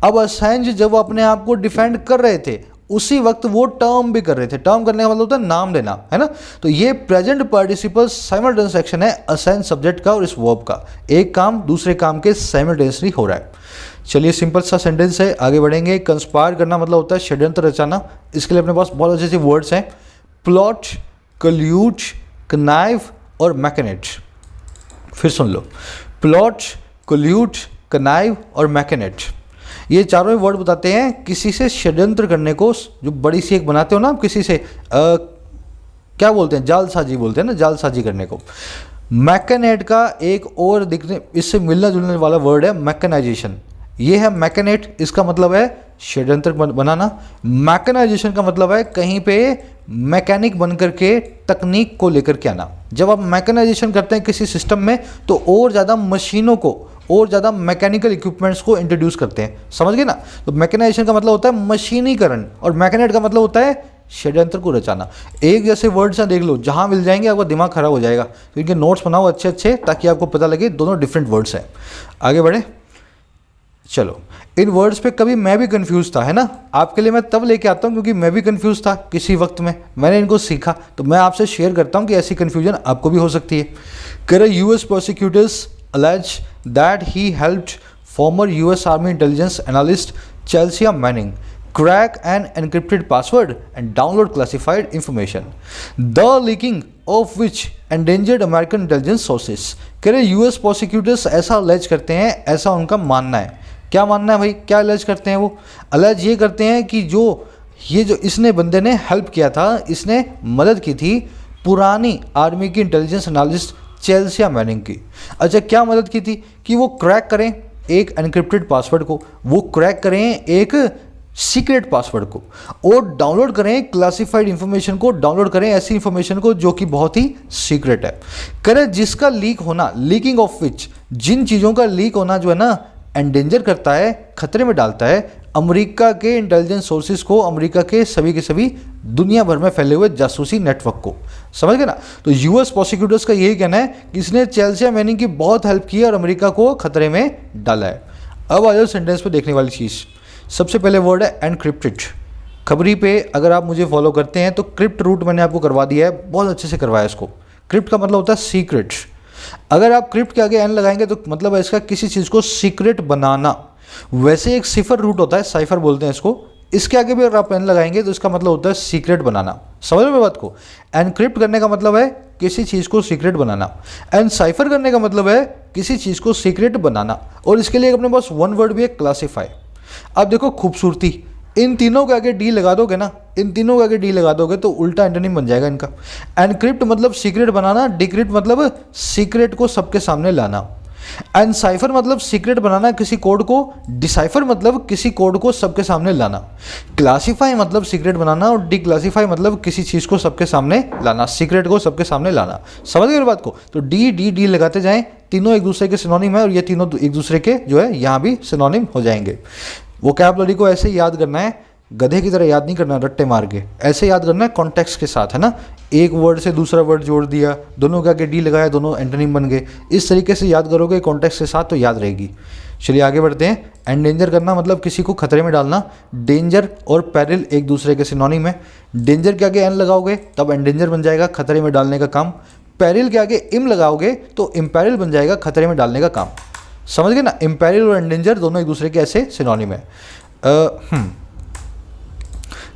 अब असांज जब अपने आप को डिफेंड कर रहे थे, उसी वक्त वो टर्म भी कर रहे थे। टर्म करने का मतलब होता है नाम लेना, है ना। तो ये प्रेजेंट पार्टिसिपल साइमल्टेनियस एक्शन है असाइन सब्जेक्ट का और इस वर्ब का। एक काम दूसरे काम के साइमल्टेनियसली हो रहा है। चलिए सिंपल सा सेंटेंस है, आगे बढ़ेंगे। कंस्पायर करना मतलब होता है षड्यंत्र रचाना। इसके लिए अपने पास बहुत अच्छे से वर्ड्स हैं, प्लॉट, कल्यूट, कनाइव और मैकेनेट। फिर सुन लो, प्लॉट, कल्यूट, कनाइव और मैकेनेट, ये चारों ही वर्ड बताते हैं किसी से षड्यंत्र करने को। जो बड़ी सी एक बनाते हो ना आप किसी से, क्या बोलते हैं, जालसाजी बोलते हैं ना, जालसाजी करने को। मैकेनेट का एक और दिखने इससे मिलना जुलने वाला वर्ड है मैकेनाइजेशन। ये है मैकेनेट, इसका मतलब है षड्यंत्र बनाना। मैकेनाइजेशन का मतलब है कहीं पे मैकेनिक बन करके तकनीक को लेकर के आना। जब आप मैकेनाइजेशन करते हैं किसी सिस्टम में तो और ज़्यादा मशीनों को और ज़्यादा मैकेनिकल इक्विपमेंट्स को इंट्रोड्यूस करते हैं, समझ गए ना। तो मैकेनाइजेशन का मतलब होता है मशीनीकरण और मैकेनेट का मतलब होता है षड्यंत्र को रचाना। एक जैसे वर्ड्स हैं देख लो, जहाँ मिल जाएंगे आपका दिमाग खराब हो जाएगा। तो इनके नोट्स बनाओ अच्छे अच्छे ताकि आपको पता लगे दोनों डिफरेंट वर्ड्स हैं। आगे बढ़े, चलो। इन वर्ड्स पे कभी मैं भी कंफ्यूज था, है ना। आपके लिए मैं तब लेके आता हूँ क्योंकि मैं भी कंफ्यूज था किसी वक्त में, मैंने इनको सीखा तो मैं आपसे शेयर करता हूँ कि ऐसी कंफ्यूजन आपको भी हो सकती है। कह US prosecutors allege that he helped former US Army intelligence analyst Chelsea Manning crack an encrypted password and download classified information, the leaking of which endangered American intelligence sources। कह रहे यूएस प्रोसिक्यूटर्स ऐसा अलेज करते हैं, ऐसा उनका मानना है। क्या मानना है भाई, क्या अलेज करते हैं वो? अलेज ये करते हैं कि जो इसने बंदे ने हेल्प किया था, इसने मदद की थी पुरानी आर्मी की इंटेलिजेंस एनालिस्ट चेल्सिया मैनिंग की। अच्छा, क्या मदद की थी? कि वो क्रैक करें एक एनक्रिप्टेड पासवर्ड को, वो क्रैक करें एक सीक्रेट पासवर्ड को, और डाउनलोड करें क्लासिफाइड इंफॉर्मेशन को, डाउनलोड करें ऐसी इंफॉर्मेशन को जो कि बहुत ही सीक्रेट है। करें जिसका लीक होना, लीकिंग ऑफ विच, जिन चीज़ों का लीक होना जो है ना एंडेंजर करता है, खतरे में डालता है अमेरिका के इंटेलिजेंस सोर्सेज को, अमेरिका के सभी के सभी दुनिया भर में फैले हुए जासूसी नेटवर्क को। समझ गए ना। तो यूएस प्रोसिक्यूटर्स का यही कहना है कि इसने चेल्सिया मैनिंग की बहुत हेल्प की और अमेरिका को खतरे में डाला है। अब आ जाओ सेंटेंस पे देखने वाली चीज़। सबसे पहले वर्ड है एनक्रिप्टेड। खबरी पे अगर आप मुझे फॉलो करते हैं तो क्रिप्ट रूट मैंने आपको करवा दिया है, बहुत अच्छे से करवाया इसको। क्रिप्ट का मतलब होता है सीक्रेट। अगर आप क्रिप्ट के आगे एन लगाएंगे तो मतलब है इसका किसी चीज़ को सीक्रेट बनाना। वैसे एक सिफर रूट होता है, साइफर बोलते हैं इसको, इसके आगे भी अगर आप एन लगाएंगे तो इसका मतलब होता है सीक्रेट बनाना। समझ लो बात को। एनक्रिप्ट करने का मतलब है किसी चीज़ को सीक्रेट बनाना, एंड साइफर करने का मतलब है किसी चीज़ को सीक्रेट बनाना। और इसके लिए अपने पास वन वर्ड भी है, क्लासीफाई। अब देखो खूबसूरती, इन तीनों के आगे डी लगा दोगे ना, इन तीनों के आगे डी लगा दोगे तो उल्टा एंटोनिम बन जाएगा इनका। एनक्रिप्ट मतलब सीक्रेट बनाना, डिक्रिप्ट मतलब सीक्रेट को सबके सामने लाना, एंड साइफर मतलब सीक्रेट बनाना किसी कोड को, डिसाइफर मतलब किसी कोड को सबके सामने लाना, क्लासीफाई मतलब सीक्रेट बनाना, और डिक्लासीफाई मतलब किसी चीज़ को सबके सामने लाना, सीक्रेट को सबके सामने लाना। समझ गए बात को। तो डी डी डी लगाते जाएं, तीनों एक दूसरे के सिनोनिम है और ये तीनों एक दूसरे के जो है यहाँ भी सिनोनिम हो जाएंगे। वोकैबुलरी को ऐसे ही याद करना है, गधे की तरह याद नहीं करना रट्टे मार के, ऐसे याद करना है कॉन्टेक्स्ट के साथ, है ना। एक वर्ड से दूसरा वर्ड जोड़ दिया, दोनों के आगे डी लगाया, दोनों एंटोनिम बन गए। इस तरीके से याद करोगे कॉन्टेक्स्ट के साथ तो याद रहेगी। चलिए आगे बढ़ते हैं। एंडेंजर करना मतलब किसी को खतरे में डालना। डेंजर और पैरिल एक दूसरे के सिनोनिम है। डेंजर के आगे एन लगाओगे तब एंडेंजर बन जाएगा, खतरे में डालने का काम। पैरिल के आगे इम लगाओगे तो इम्पैरिल बन जाएगा, खतरे में डालने का काम। समझ गए ना। इम्पैरिल और एंडेंजर दोनों एक दूसरे के ऐसे सिनोनिम है।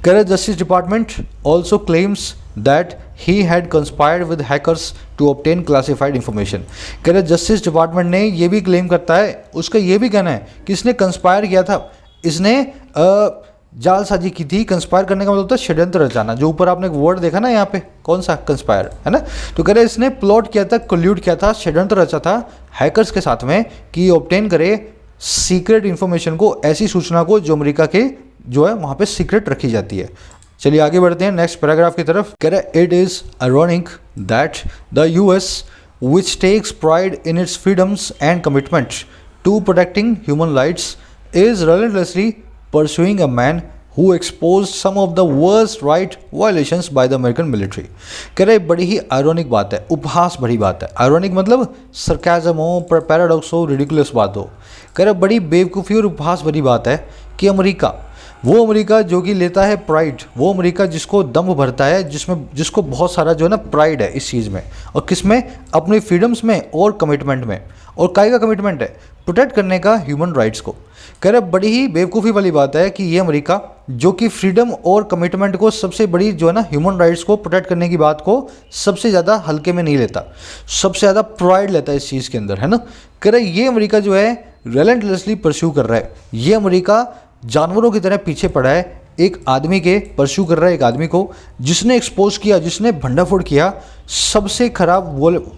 Kerala Justice Department also claims that he had conspired with hackers to obtain classified information। Kerala Justice Department ने ये भी क्लेम करता है, उसका ये भी कहना है कि इसने कंस्पायर किया था, इसने जालसाजी की थी। कंस्पायर करने का मतलब होता है षड्यंत्र रचाना। जो ऊपर आपने एक वर्ड देखा ना यहाँ पे, कौन सा, कंस्पायर, है ना। तो कह रहे इसने प्लॉट किया था, कोल्यूट किया था, षड्यंत्र रचा था हैकर्स के साथ में कि ऑब्टेन करे सीक्रेट इन्फॉर्मेशन को, ऐसी सूचना को जो अमेरिका के जो है वहाँ पे सीक्रेट रखी जाती है। चलिए आगे बढ़ते हैं नेक्स्ट पैराग्राफ की तरफ। कह रहा है it is ironic that the US which takes pride in its freedoms and commitment to protecting human rights is relentlessly pursuing a man who exposed some of the worst right violations by the American military। कह रहे बड़ी ही आयरॉनिक बात है, उपहास भरी बात है। आयरॉनिक मतलब सरकाज़म हो, पैराडॉक्स हो, रिडिकुलस बात हो। कह रहे बड़ी बेवकूफ़ी और उपहास भरी बात है कि अमेरिका वो अमेरिका जो कि लेता है प्राइड, वो अमेरिका जिसको दम भरता है, जिसको बहुत सारा जो है ना प्राइड है इस चीज़ में, और किस में, अपनी फ्रीडम्स में और कमिटमेंट में। और काय का कमिटमेंट है? प्रोटेक्ट करने का ह्यूमन राइट्स को। कह रहे बड़ी ही बेवकूफ़ी वाली बात है कि ये अमेरिका जो कि फ्रीडम और कमिटमेंट को सबसे बड़ी जो है ना ह्यूमन राइट्स को प्रोटेक्ट करने की बात को सबसे ज़्यादा हल्के में नहीं लेता, सबसे ज़्यादा प्राइड लेता है इस चीज़ के अंदर, है ना। कह रहे ये अमेरिका जो है रिलेंटलेसली परस्यू कर रहा है, ये अमेरिका जानवरों की तरह पीछे पड़ा है एक आदमी के, परस्यू कर रहा है एक आदमी को जिसने एक्सपोज किया, जिसने भंडाफोड़ किया सबसे खराब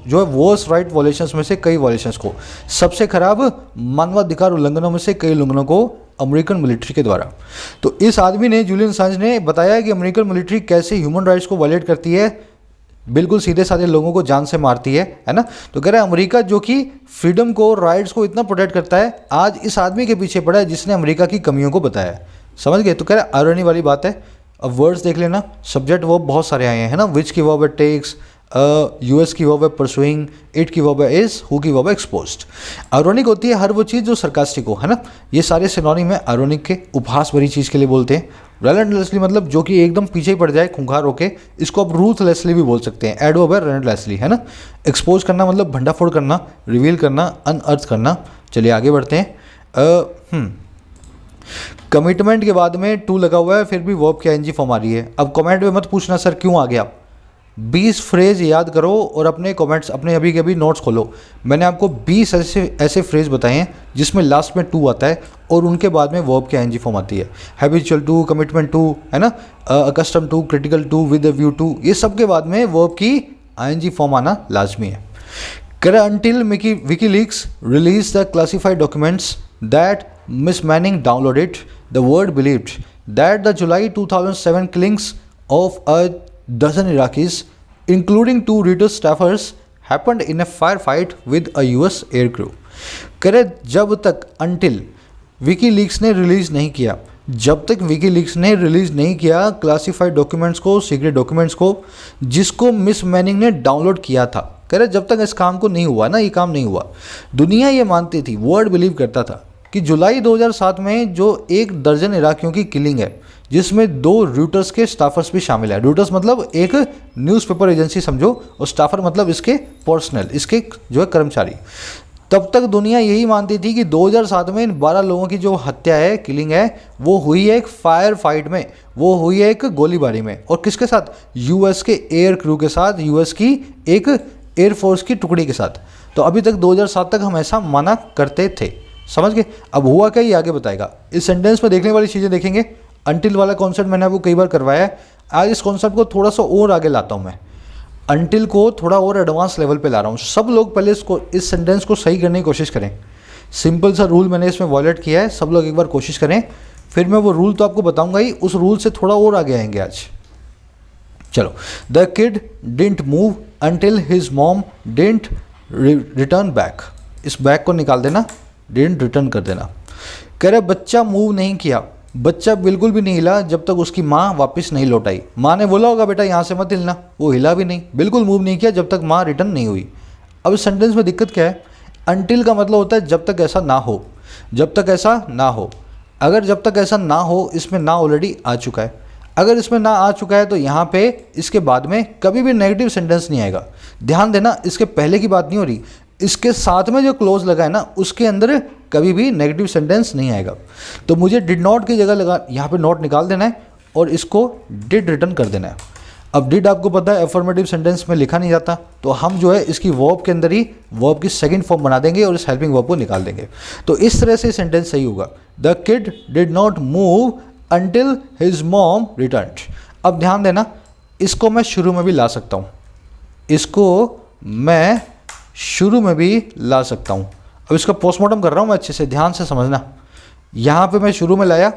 जो है वर्स्ट राइट वॉलेशंस में से कई वॉलेशंस को, सबसे खराब मानवाधिकार उल्लंघनों में से कई उल्लंघनों को अमेरिकन मिलिट्री के द्वारा। तो इस आदमी ने, जूलियन असांज ने बताया कि अमेरिकन मिलिट्री कैसे ह्यूमन राइट्स को वायलेट करती है, बिल्कुल सीधे साधे लोगों को जान से मारती है ना। तो कह रहा है अमेरिका जो कि फ्रीडम को, राइट्स को इतना प्रोटेक्ट करता है, आज इस आदमी के पीछे पड़ा है जिसने अमेरिका की कमियों को बताया। समझ गए? तो कह रहा है आयरनी वाली बात है। अब वर्ड्स देख लेना, सब्जेक्ट वर्ब बहुत सारे आए हैं, है ना। विच की वर्ब है टेक्स, यूएस की वर्ब है परसुइंग, इट की वर्ब है इज, हु की वर्ब है एक्सपोज्ड। आयरनिक होती है हर वो चीज़ जो सरकास्टिक हो, है ना। ये सारे सिनोनिम है आयरनिक के, उपहास भरी चीज़ के लिए बोलते हैं। रेलेंटलेसली मतलब जो कि एकदम पीछे ही पड़ जाए, खूंखार होके, इसको आप रूथलेसली भी बोल सकते हैं। एडवर्ब है रेलेंटलेसली, है ना। एक्सपोज करना मतलब भंडाफोड़ करना, रिवील करना, अनअर्थ करना। चलिए आगे बढ़ते हैं। कमिटमेंट के बाद में टू लगा हुआ है, फिर भी वर्ब की आईएनजी फॉर्म आ रही है। अब कमेंट में मत पूछना सर क्यों आ गया, 20 फ्रेज याद करो और अपने कमेंट्स, अपने अभी के अभी नोट्स खोलो। मैंने आपको 20 ऐसे फ्रेज बताए हैं जिसमें लास्ट में टू आता है और उनके बाद में वर्ब की आईएनजी फॉर्म आती है। हैबिचुअल टू, कमिटमेंट टू, है ना, accustom to, critical to, with a view to, ये सब के बाद में वर्ब की आईएनजी फॉर्म आना लाजमी है। करें until WikiLeaks released the classified documents that Miss Manning downloaded, the world believed that the July 2007 killings of a dozen Iraqis, including 2 Reuters staffers, happened in a firefight with a US aircrew. करें जब तक until WikiLeaks ने रिलीज़ नहीं किया, जब तक विकीलीक्स ने रिलीज़ नहीं किया क्लासिफाइड डॉक्यूमेंट्स को, सीक्रेट डॉक्यूमेंट्स को, जिसको मिस मैनिंग ने डाउनलोड किया था, कह रहे जब तक इस काम को नहीं हुआ ना, ये काम नहीं हुआ, दुनिया ये मानती थी, वर्ल्ड बिलीव करता था कि जुलाई 2007 में जो 1 दर्जन इराकियों की किलिंग है, जिसमें 2 रूटर्स के स्टाफर्स भी शामिल है। रूटर्स मतलब एक न्यूज़पेपर एजेंसी समझो, और स्टाफर मतलब इसके पर्सनल, इसके जो है कर्मचारी। तब तक दुनिया यही मानती थी कि 2007 में इन 12 लोगों की जो हत्या है, किलिंग है, वो हुई है एक फायर फाइट में, वो हुई है एक गोलीबारी में। और किसके साथ? यूएस के एयर क्रू के साथ, यूएस की एक एयरफोर्स की टुकड़ी के साथ। तो अभी तक 2007 तक हम ऐसा माना करते थे। समझ गए? अब हुआ क्या, ये आगे बताएगा। इस सेंटेंस में देखने वाली चीज़ें देखेंगे। अनटिल वाला कॉन्सेप्ट मैंने आपको कई बार करवाया है, आज इस कॉन्सेप्ट को थोड़ा सा और आगे लाता हूँ मैं। अनटिल को थोड़ा और एडवांस लेवल पे ला रहा हूँ। सब लोग पहले इस सेंटेंस को सही करने की कोशिश करें। सिंपल सा रूल मैंने इसमें वॉयलेट किया है, सब लोग एक बार कोशिश करें, फिर मैं वो रूल तो आपको बताऊंगा ही, उस रूल से थोड़ा और आगे आएंगे आज। चलो, the kid didn't move until his mom didn't return back. इस बैक को निकाल देना, डिडंट रिटर्न कर देना। कह रहे बच्चा मूव नहीं किया, बच्चा बिल्कुल भी नहीं हिला जब तक उसकी माँ वापस नहीं लौट आई। माँ ने बोला होगा बेटा यहाँ से मत हिलना, वो हिला भी नहीं, बिल्कुल मूव नहीं किया जब तक माँ रिटर्न नहीं हुई। अब इस सेंटेंस में दिक्कत क्या है? अनटिल का मतलब होता है जब तक ऐसा ना हो, जब तक ऐसा ना हो। अगर जब तक ऐसा ना हो, इसमें ना ऑलरेडी आ चुका है। अगर इसमें ना आ चुका है तो यहाँ पे इसके बाद में कभी भी नेगेटिव सेंटेंस नहीं आएगा। ध्यान देना, इसके पहले की बात नहीं हो रही, इसके साथ में जो क्लोज लगा है ना, उसके अंदर कभी भी नेगेटिव सेंटेंस नहीं आएगा। तो मुझे डिड नॉट की जगह लगा, यहाँ पे नॉट निकाल देना है और इसको डिड रिटर्न कर देना है। अब डिड आपको पता है अफर्मेटिव सेंटेंस में लिखा नहीं जाता, तो हम जो है इसकी वर्ब के अंदर ही वर्ब की सेकंड फॉर्म बना देंगे और इस हेल्पिंग वर्ब को निकाल देंगे। तो इस तरह से सेंटेंस सही होगा। The kid did not move until his mom returned. अब ध्यान देना, इसको मैं शुरू में भी ला सकता हूँ, इसको मैं शुरू में भी ला सकता हूँ। अब इसका पोस्टमार्टम कर रहा हूँ मैं, अच्छे से ध्यान से समझना। यहाँ पे मैं शुरू में लाया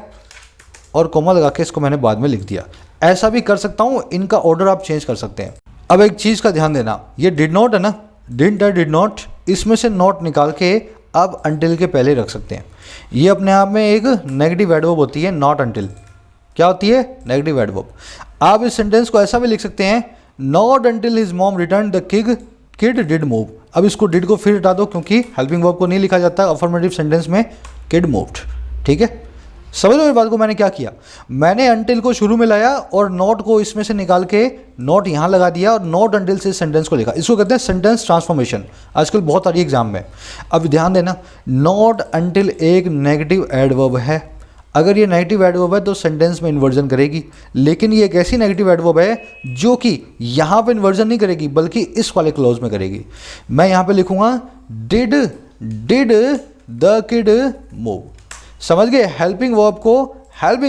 और कोमा लगा के इसको मैंने बाद में लिख दिया। ऐसा भी कर सकता हूँ, इनका ऑर्डर आप चेंज कर सकते हैं। अब एक चीज़ का ध्यान देना, ये डिड नॉट है ना, डिडंट है डिड नॉट, इसमें से नॉट निकाल के आप अनटिल के पहले रख सकते हैं। ये अपने आप में एक नेगेटिव एडवर्ब होती है, नॉट अनटिल। क्या होती है? Negative adverb. आप इस सेंटेंस को ऐसा भी लिख सकते हैं, not until his mom return the kid did move. अब इसको डिड को फिर हटा दो, क्योंकि हेल्पिंग वर्ब को नहीं लिखा जाता अफर्मेटिव सेंटेंस में, किड मूव्ड। ठीक है, समझ लो मेरी बात को। मैंने क्या किया, मैंने अनटिल को शुरू में लाया और नॉट को इसमें से निकाल के नॉट यहाँ लगा दिया और नॉट अनटिल से सेंटेंस को लिखा। इसको कहते हैं सेंटेंस ट्रांसफॉर्मेशन, आजकल बहुत आ रही है एग्जाम में। अब ध्यान देना, नॉट अनटिल एक नेगेटिव एडवर्ब है। अगर ये नेगेटिव एडवर्ब है तो सेंटेंस में इन्वर्जन करेगी, लेकिन ये एक ऐसी नेगेटिव एडवर्ब है जो कि यहाँ पे इन्वर्जन नहीं करेगी बल्कि इस वाले क्लोज में करेगी। मैं यहाँ पे लिखूंगा डिड द किड मूव। समझ गए? हेल्पिंग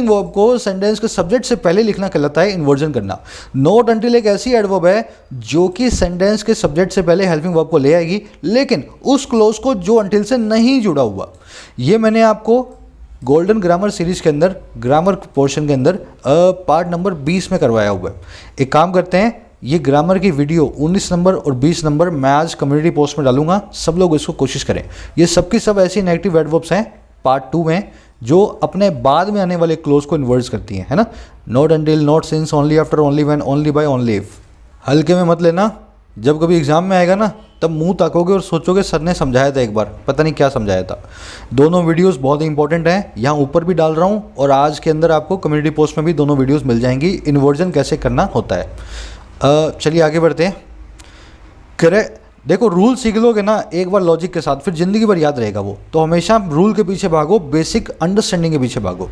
वर्ब को सेंटेंस के सब्जेक्ट से पहले लिखना कहलाता है इन्वर्जन करना। नॉट अनटिल एक ऐसी एडवर्ब है जो कि सेंटेंस के सब्जेक्ट से पहले हेल्पिंग वर्ब को ले आएगी, लेकिन उस क्लोज को जो अनटिल से नहीं जुड़ा हुआ। ये मैंने आपको गोल्डन ग्रामर सीरीज के अंदर, ग्रामर पोर्शन के अंदर पार्ट नंबर 20 में करवाया हुआ है। एक काम करते हैं, ये ग्रामर की वीडियो 19 नंबर और 20 नंबर मैं आज कम्युनिटी पोस्ट में डालूंगा, सब लोग इसको कोशिश करें। ये सबकी सब ऐसी नेगेटिव एडवर्ब्स हैं पार्ट 2 में जो अपने बाद में आने वाले क्लोज को इन्वर्स करती हैं, है ना। Not until, not since, only after, only when, only by, only if. हल्के में मत लेना, जब कभी एग्जाम में आएगा ना तब मुंह ताकोगे और सोचोगे सर ने समझाया था एक बार, पता नहीं क्या समझाया था। दोनों वीडियोस बहुत ही इंपॉर्टेंट हैं, यहाँ ऊपर भी डाल रहा हूँ और आज के अंदर आपको कम्युनिटी पोस्ट में भी दोनों वीडियोस मिल जाएंगी, इन्वर्जन कैसे करना होता है। चलिए आगे बढ़ते हैं। देखो, रूल सीख लोगे ना एक बार लॉजिक के साथ, फिर ज़िंदगी भर याद रहेगा वो। तो हमेशा रूल के पीछे भागो, बेसिक अंडरस्टैंडिंग के पीछे भागो।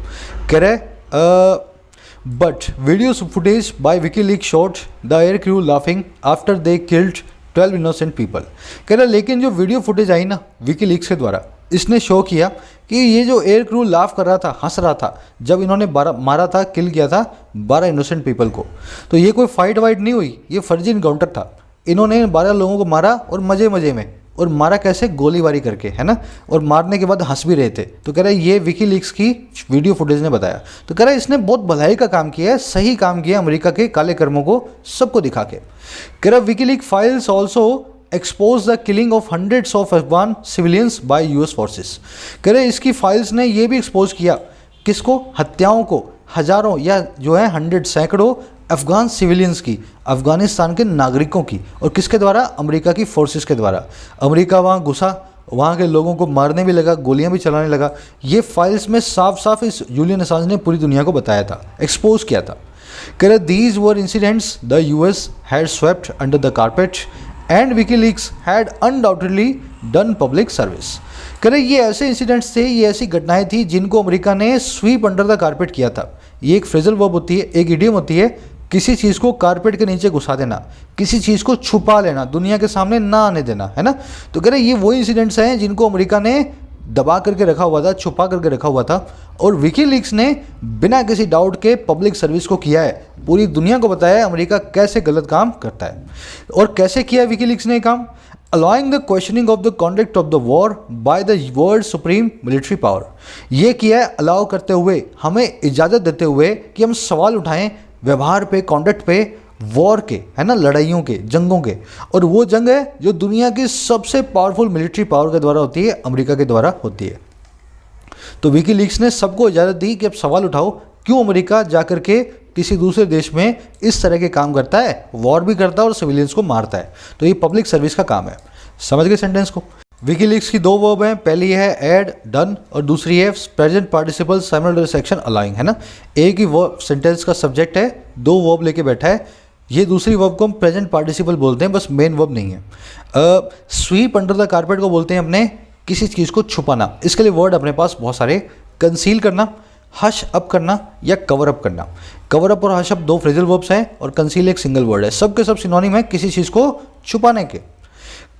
But video footage by WikiLeaks showed the air crew laughing after they killed 12 innocent people. कह रहा लेकिन जो वीडियो फुटेज आई ना विकीलीक्स के द्वारा, इसने शो किया कि ये जो एयर क्रू लाफ कर रहा था, हंस रहा था जब इन्होंने मारा था, किल किया था 12 इनोसेंट पीपल को। तो ये कोई फाइट वाइट नहीं हुई, ये फर्जी इनकाउंटर था। इन्होंने 12 लोगों को मारा और मज़े मज़े में, और मारा कैसे, गोलीबारी करके, है ना। और मारने के बाद हंस भी रहे थे। तो कह रहा है ये विकीलीक्स की वीडियो फुटेज ने बताया। तो कह रहा है इसने बहुत भलाई का काम किया है, सही काम किया अमेरिका के काले कर्मों को सबको दिखा के। कह रहा WikiLeak files also expose the killing of hundreds of Afghan civilians by US forces. कह रहे इसकी फाइल्स ने ये भी एक्सपोज किया किसको, हत्याओं को, हजारों या जो है 100 सैकड़ों अफगान सिविलियंस की, अफगानिस्तान के नागरिकों की। और किसके द्वारा, अमेरिका की फोर्सेस के द्वारा। अमेरिका वहाँ घुसा, वहाँ के लोगों को मारने भी लगा, गोलियां भी चलाने लगा। ये फाइल्स में साफ साफ इस जूलियन असांज ने पूरी दुनिया को बताया था, एक्सपोज किया था। कह रहे these were incidents the US had swept under the carpet and WikiLeaks had undoubtedly done public service. कह रहे ये ऐसे इंसिडेंट्स थे, ये ऐसी घटनाएं थी जिनको अमेरिका ने स्वीप अंडर द कारपेट किया था। ये एक फ्रेजल वर्ब होती है, एक इडियम होती है, किसी चीज़ को कारपेट के नीचे घुसा देना, किसी चीज़ को छुपा लेना, दुनिया के सामने ना आने देना, है ना। तो कह रहे ये वो इंसिडेंट्स हैं जिनको अमेरिका ने दबा करके रखा हुआ था, छुपा करके रखा हुआ था। और विकीलीक्स ने बिना किसी डाउट के पब्लिक सर्विस को किया है, पूरी दुनिया को बताया है अमेरिका कैसे गलत काम करता है। और कैसे किया विकीलीक्स ने काम, allowing the questioning of the conduct of the war by the world supreme military power. ये किया है अलाउ करते हुए, हमें इजाज़त देते हुए कि हम सवाल उठाएं व्यवहार पे, कॉन्डक्ट पे, वॉर के, है ना, लड़ाइयों के, जंगों के। और वो जंग है जो दुनिया की सबसे पावरफुल मिलिट्री पावर के द्वारा होती है, अमेरिका के द्वारा होती है। तो विकीलीक्स ने सबको इजाज़त दी कि अब सवाल उठाओ क्यों अमेरिका जाकर के किसी दूसरे देश में इस तरह के काम करता है, वॉर भी करता है और सिविलियंस को मारता है। तो ये पब्लिक सर्विस का काम है। समझ गए सेंटेंस को। विकीलीक्स की दो वर्ब हैं, पहली है एड डन और दूसरी है present participle simultaneous action allowing, है ना। एक ही वर्ब सेंटेंस का सब्जेक्ट है, दो वर्ब लेके बैठा है। ये दूसरी वर्ब को हम प्रेजेंट पार्टिसिपल बोलते हैं, बस मेन वर्ब नहीं है। स्वीप अंडर द कारपेट को बोलते हैं अपने किसी चीज़ को छुपाना। इसके लिए वर्ड अपने पास बहुत सारे, कंसील करना, हश अप करना या कवर अप करना। कवर अप और हश अप दो फ्रेजल वर्ब्स हैं और कंसील एक सिंगल वर्ड है। सब के सब सिनोनिम है किसी चीज़ को छुपाने के।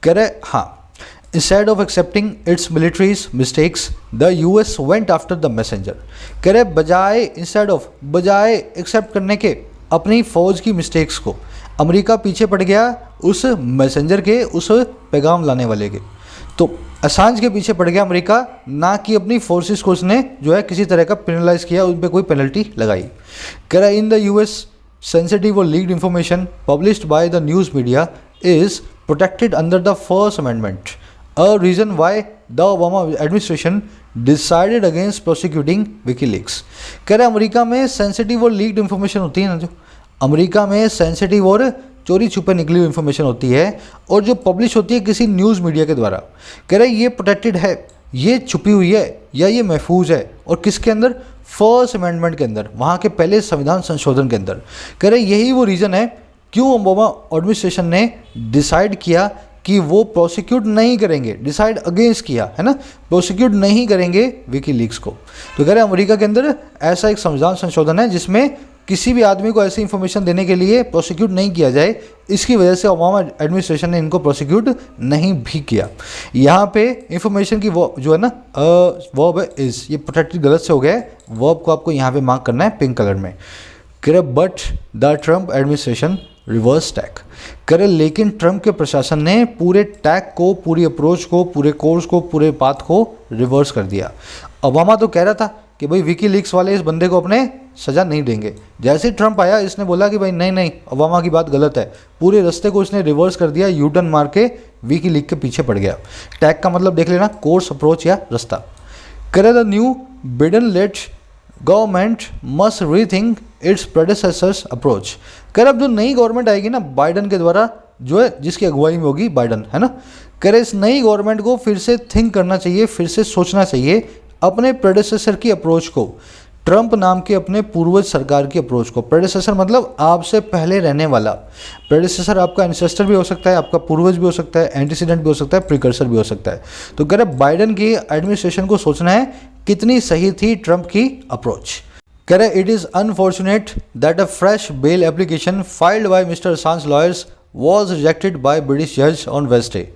कह रहे हाँ, Instead of accepting its military's mistakes, the US went after the messenger. कह रहे बजाय एक्सेप्ट करने के अपनी फौज की मिस्टेक्स को, अमेरिका पीछे पड़ गया उस मैसेंजर के, उस पैगाम लाने वाले के। तो असांज के पीछे पड़ गया अमेरिका, ना कि अपनी फोर्सेस को उसने जो है किसी तरह का पेनलाइज किया, उन पर कोई पेनल्टी लगाई। कह रहा इन the US sensitive or leaked information published by the news media is protected under the First Amendment. A reason why the Obama administration decided against prosecuting WikiLeaks. कह रहे अमेरिका में सेंसिटिव और लीक्ड इन्फॉर्मेशन होती है ना, जो अमेरिका में सेंसिटिव और चोरी छुपे निकली हुई इन्फॉर्मेशन होती है और जो पब्लिश होती है किसी न्यूज़ मीडिया के द्वारा, कह रहे ये प्रोटेक्टेड है, ये छुपी हुई है या ये महफूज है, और किसके अंदर, फर्स्ट अमेंडमेंट के अंदर, वहाँ के पहले संविधान संशोधन के अंदर। कह रहे यही वो रीज़न है क्यों ओबामा एडमिनिस्ट्रेशन ने डिसाइड किया कि वो प्रोसिक्यूट नहीं करेंगे, डिसाइड अगेंस्ट किया है ना, प्रोसिक्यूट नहीं करेंगे विकीलीक्स को। तो कह रहे अमेरिका के अंदर ऐसा एक संविधान संशोधन है जिसमें किसी भी आदमी को ऐसी इंफॉर्मेशन देने के लिए प्रोसिक्यूट नहीं किया जाए। इसकी वजह से ओबामा एडमिनिस्ट्रेशन ने इनको प्रोसिक्यूट नहीं भी किया। यहाँ पे इंफॉर्मेशन की वो जो है ना वर्ब है इज, ये प्रोटेक्टेड गलत से हो गया है, वर्ब को आपको यहाँ पे मार्क करना है पिंक कलर में। करे but the Trump administration reverse tag, करे लेकिन ट्रम्प के प्रशासन ने पूरे टैग को, पूरी अप्रोच को, पूरे कोर्स को, पूरे पाथ को रिवर्स कर दिया। ओबामा तो कह रहा था कि भाई विकीलीक्स वाले इस बंदे को अपने सज़ा नहीं देंगे। जैसे ही ट्रम्प आया इसने बोला कि भाई नहीं नहीं, ओबामा की बात गलत है, पूरे रास्ते को इसने रिवर्स कर दिया, यू टर्न मार के विकीलीक्स के पीछे पड़ गया। टैग का मतलब देख लेना, कोर्स, अप्रोच या रास्ता। करे the new Biden led government must rethink its predecessors approach. कर अब जो नई गवर्नमेंट आएगी ना बाइडन के द्वारा, जो है जिसकी अगुवाई में होगी बाइडन, है ना, करे इस नई गवर्नमेंट को फिर से थिंक करना चाहिए, फिर से सोचना चाहिए अपने प्रेडेसेसर की अप्रोच को, ट्रंप नाम के अपने पूर्वज सरकार की अप्रोच को। प्रेडेसेसर मतलब आपसे पहले रहने वाला। प्रेडेसेसर आपका एंसेस्टर भी हो सकता है, आपका पूर्वज भी हो सकता है, एंटीसीडेंट भी हो सकता है, प्रिकर्सर भी हो सकता है। तो कह रहे बाइडन की एडमिनिस्ट्रेशन को सोचना है कितनी सही थी ट्रंप की अप्रोच। कह रहे it is unfortunate that a fresh bail application filed by mister Assange lawyers was rejected by British जज ऑन वेडनेसडे।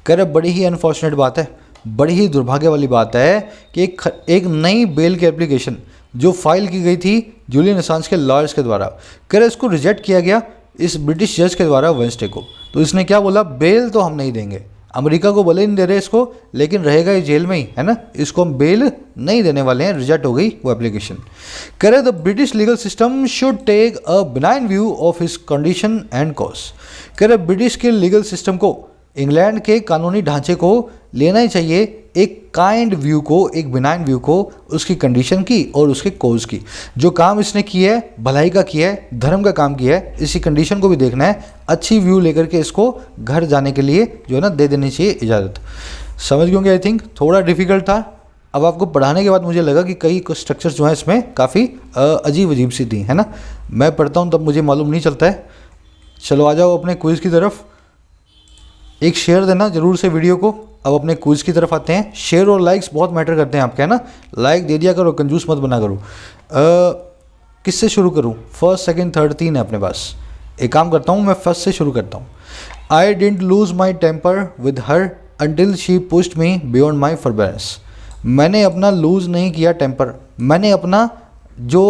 कह रहे बड़ी ही अनफॉर्चुनेट बात है, बड़ी ही दुर्भाग्य वाली बात है कि एक नई बेल की एप्लीकेशन जो फाइल की गई थी जूलियन असांज के लॉयर्स के द्वारा, कह रहे इसको रिजेक्ट किया गया इस ब्रिटिश जज के द्वारा वेडनेसडे को। तो इसने क्या बोला, बेल तो हम नहीं देंगे, अमेरिका को भले नहीं दे रहे इसको, लेकिन रहेगा ये जेल में ही, है ना, इसको हम बेल नहीं देने वाले हैं। रिजेक्ट हो गई वो एप्लीकेशन। कह रहे the British legal system should take a benign view of his condition and cause. कह रहे ब्रिटिश के लीगल सिस्टम को, इंग्लैंड के कानूनी ढांचे को लेना ही चाहिए एक काइंड व्यू को, एक बिनाइन व्यू को, उसकी कंडीशन की और उसके कोज की। जो काम इसने किया है भलाई का किया है, धर्म का काम किया है, इसी कंडीशन को भी देखना है, अच्छी व्यू लेकर के इसको घर जाने के लिए जो है ना दे देनी चाहिए इजाज़त। समझ गए होंगे आई थिंक, थोड़ा डिफिकल्ट था। अब आपको पढ़ाने के बाद मुझे लगा कि कई कुछ स्ट्रक्चर्स जो हैं इसमें काफ़ी अजीब अजीब सी थी, है ना। मैं पढ़ता हूँ तब मुझे मालूम नहीं चलता है। चलो आ जाओ अपने क्विज़ की तरफ। एक शेयर देना जरूर से वीडियो को। अब अपने क्विज़ की तरफ आते हैं। शेयर और लाइक्स बहुत मैटर करते हैं आपके, है ना, लाइक दे दिया करो, कंजूस मत बना करो। किससे शुरू करूँ, फर्स्ट सेकंड थर्ड तीन है अपने पास। एक काम करता हूँ, मैं फर्स्ट से शुरू करता हूँ। I didn't lose my temper with her until she pushed me beyond my forbearance. मैंने अपना लूज़ नहीं किया टेम्पर, मैंने अपना जो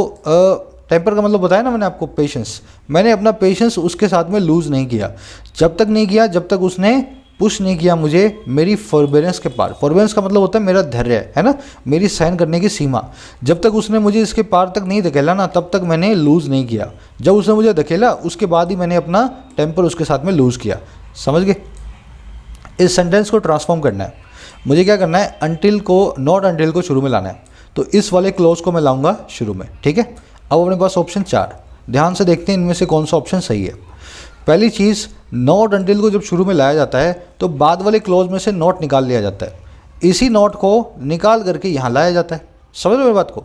टेम्पर का मतलब बताया ना मैंने आपको, पेशेंस, मैंने अपना पेशेंस उसके साथ में लूज़ नहीं किया। जब तक नहीं किया जब तक उसने पुश नहीं किया मुझे मेरी फॉरबेरेंस के पार। फॉरबेरेंस का मतलब होता है मेरा धैर्य, है ना, मेरी सहन करने की सीमा। जब तक उसने मुझे इसके पार तक नहीं धकेला ना, तब तक मैंने लूज़ नहीं किया। जब उसने मुझे धकेला उसके बाद ही मैंने अपना टेम्पर उसके साथ में लूज़ किया। समझ गए। इस सेंटेंस को ट्रांसफॉर्म करना है, मुझे क्या करना है, अनटिल को, नॉट अनटिल को शुरू में लाना है। तो इस वाले क्लोज को मैं लाऊंगा शुरू में, ठीक है। अब अपने पास ऑप्शन 4, ध्यान से देखते हैं इनमें से कौन सा ऑप्शन सही है। पहली चीज़, नॉट अनटिल को जब शुरू में लाया जाता है तो बाद वाले क्लोज में से नॉट निकाल लिया जाता है, इसी नॉट को निकाल करके यहाँ लाया जाता है। समझ लो मेरी बात को।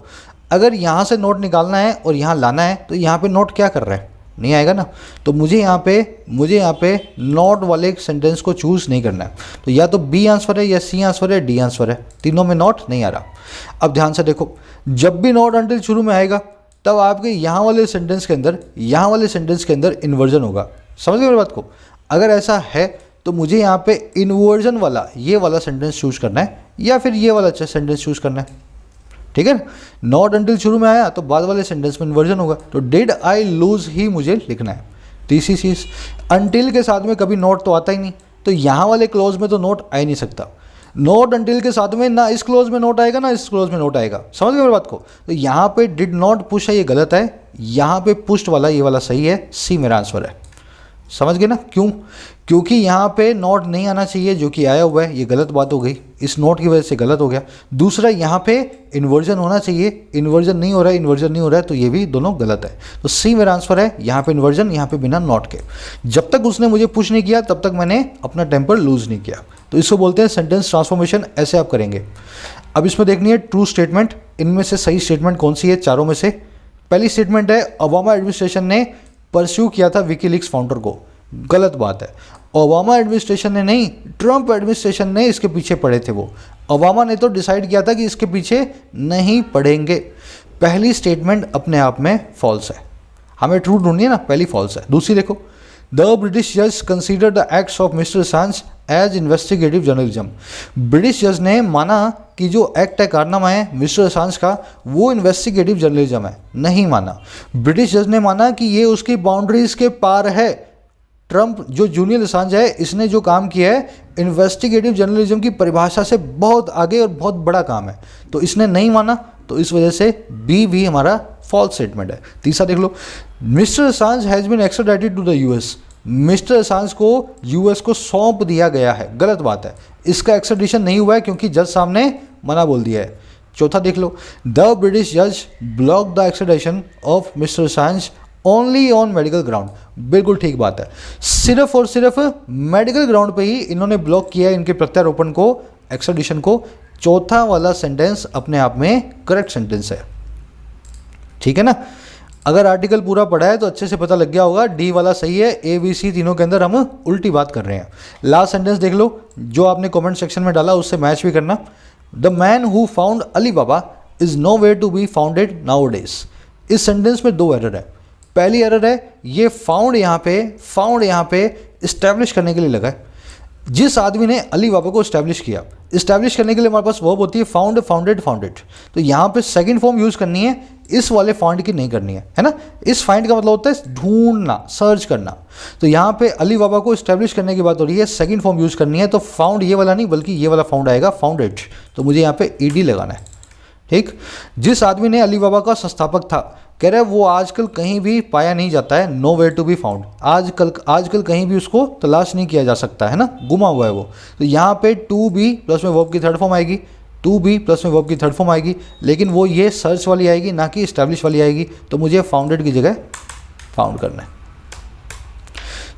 अगर यहाँ से नॉट निकालना है और यहाँ लाना है तो यहाँ पे नॉट क्या कर रहा है, नहीं आएगा ना। तो मुझे यहाँ पे नॉट वाले सेंटेंस को चूज़ नहीं करना है। तो या तो बी आंसर है, या सी आंसर है, डी आंसर है, तीनों में नॉट नहीं आ रहा। अब ध्यान से देखो, जब भी नॉट अनटिल शुरू में आएगा तब आपके यहाँ वाले सेंटेंस के अंदर इन्वर्जन होगा। समझ गए मेरी बात को। अगर ऐसा है तो मुझे यहाँ पे इन्वर्जन वाला ये वाला सेंटेंस चूज करना है, या फिर ये वाला सेंटेंस चूज करना है, ठीक है। नॉट अनटिल शुरू में आया तो बाद वाले सेंटेंस में इन्वर्जन होगा। तो डिड आई लूज ही मुझे लिखना है। तीसरी चीज़, अनटिल के साथ में कभी नॉट तो आता ही नहीं, तो यहाँ वाले क्लोज में तो नॉट आ ही नहीं सकता। नॉट अनटिल के साथ में ना इस क्लोज में नोट आएगा ना इस क्लोज में नोट आएगा। समझ गए मेरी बात को। तो यहाँ पे डिड नॉट पुश है, ये गलत है। यहाँ पे पुश्ड वाला ये वाला सही है, सी मेरा आंसर है। समझ गए ना, क्यों, क्योंकि यहाँ पे नॉट नहीं आना चाहिए जो कि आया हुआ है, ये गलत बात हो गई, इस नोट की वजह से गलत हो गया। दूसरा, यहाँ पे इन्वर्जन होना चाहिए, इन्वर्जन नहीं हो रहा है, तो ये भी दोनों गलत है। तो सी मेरा आंसर है, यहाँ पे इन्वर्जन, यहाँ पे बिना नॉट के। जब तक उसने मुझे पुश नहीं किया तब तक मैंने अपना टेम्पर लूज नहीं किया। तो इसको बोलते हैं सेंटेंस ट्रांसफॉर्मेशन। ऐसे आप करेंगे। अब इसमें देखनी है ट्रू स्टेटमेंट। इनमें से सही स्टेटमेंट कौन सी है चारों में से? पहली स्टेटमेंट है ओबामा एडमिनिस्ट्रेशन ने परस्यू किया था विकीलीक्स फाउंडर को। गलत बात है। ओबामा एडमिनिस्ट्रेशन ने नहीं, ट्रंप एडमिनिस्ट्रेशन ने इसके पीछे पड़े थे। वो ओबामा ने तो डिसाइड किया था कि इसके पीछे नहीं पड़ेंगे। पहली स्टेटमेंट अपने आप में फॉल्स है। हमें ट्रू ढूंढनी है ना, पहली फॉल्स है। दूसरी देखो, द ब्रिटिश जज consider the acts of mister Assange as investigative journalism. British जज ने माना कि जो एक्ट है, कारनामा है मिस्टर असांज का, वो इन्वेस्टिगेटिव जर्नलिज्म है। नहीं माना। ब्रिटिश जज ने माना कि ये उसकी बाउंड्रीज के पार है। ट्रंप जो जूलियन असांज है, इसने जो काम किया है इन्वेस्टिगेटिव जर्नलिज्म की परिभाषा से बहुत आगे और बहुत बड़ा काम है, तो इसने नहीं माना। तो इस वजह से बी भी हमारा फॉल्स स्टेटमेंट है। तीसरा देख लो, Mr Assange has been extradited to the US. Mr Assange को यूएस को सौंप दिया गया है। गलत बात है। इसका एक्स्ट्राडिशन नहीं हुआ है क्योंकि जज साहब ने मना बोल दिया है। चौथा देख लो, द ब्रिटिश जज block the extradition of mister Assange only on medical ground. बिल्कुल ठीक बात है। सिर्फ और सिर्फ मेडिकल ग्राउंड पे ही इन्होंने ब्लॉक किया है इनके प्रत्यारोपण को, एक्स्ट्राडिशन को। चौथा वाला सेंटेंस अपने आप में करेक्ट सेंटेंस है। ठीक है ना। अगर आर्टिकल पूरा पढ़ा है तो अच्छे से पता लग गया होगा डी वाला सही है। ए बी सी तीनों के अंदर हम उल्टी बात कर रहे हैं। लास्ट सेंटेंस देख लो, जो आपने कमेंट सेक्शन में डाला उससे मैच भी करना। The man who found Ali Baba is nowhere to be founded nowadays. इस सेंटेंस में दो एरर है। पहली एरर है, ये फाउंड यहाँ पे इस्टेब्लिश करने के लिए लगा है। जिस आदमी ने अली बाबा को इस्टेब्लिश किया, इस्टेब्लिश करने के लिए हमारे पास वर्ब होती है फाउंड, फाउंडेड, फाउंडेड। तो यहाँ पे सेकंड फॉर्म यूज़ करनी है, इस वाले फाइंड की नहीं करनी है ना। इस फाइंड का मतलब होता है ढूंढना, सर्च करना। तो यहाँ पे अली बाबा को इस्टेब्लिश करने की बात हो रही है, सेकंड फॉर्म यूज़ करनी है। तो फाउंड ये वाला नहीं बल्कि ये वाला फाउंड आएगा, फाउंडेड। तो मुझे यहाँ पे ईडी लगाना है। ठीक। जिस आदमी ने अली बाबा का संस्थापक था, कह रहे वो आजकल कहीं भी पाया नहीं जाता है, nowhere to be found. आजकल कहीं भी उसको तलाश नहीं किया जा सकता है ना, गुमा हुआ है वो। तो यहाँ पे टू बी प्लस में वर्ब की थर्ड फॉर्म आएगी, टू बी प्लस में वर्ब की थर्ड फॉर्म आएगी, लेकिन वो ये सर्च वाली आएगी ना कि इस्टेब्लिश वाली आएगी। तो मुझे फाउंडेड की जगह फाउंड करना है।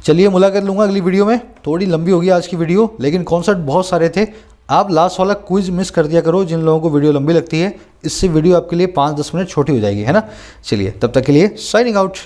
चलिए मुलाकात लूँगा अगली वीडियो में। थोड़ी लंबी होगी आज की वीडियो, लेकिन कॉन्सेप्ट बहुत सारे थे। आप लास्ट वाला क्विज मिस कर दिया करो जिन लोगों को वीडियो लंबी लगती है। इससे वीडियो आपके लिए 5-10 मिनट छोटी हो जाएगी, है ना। चलिए तब तक के लिए साइनिंग आउट।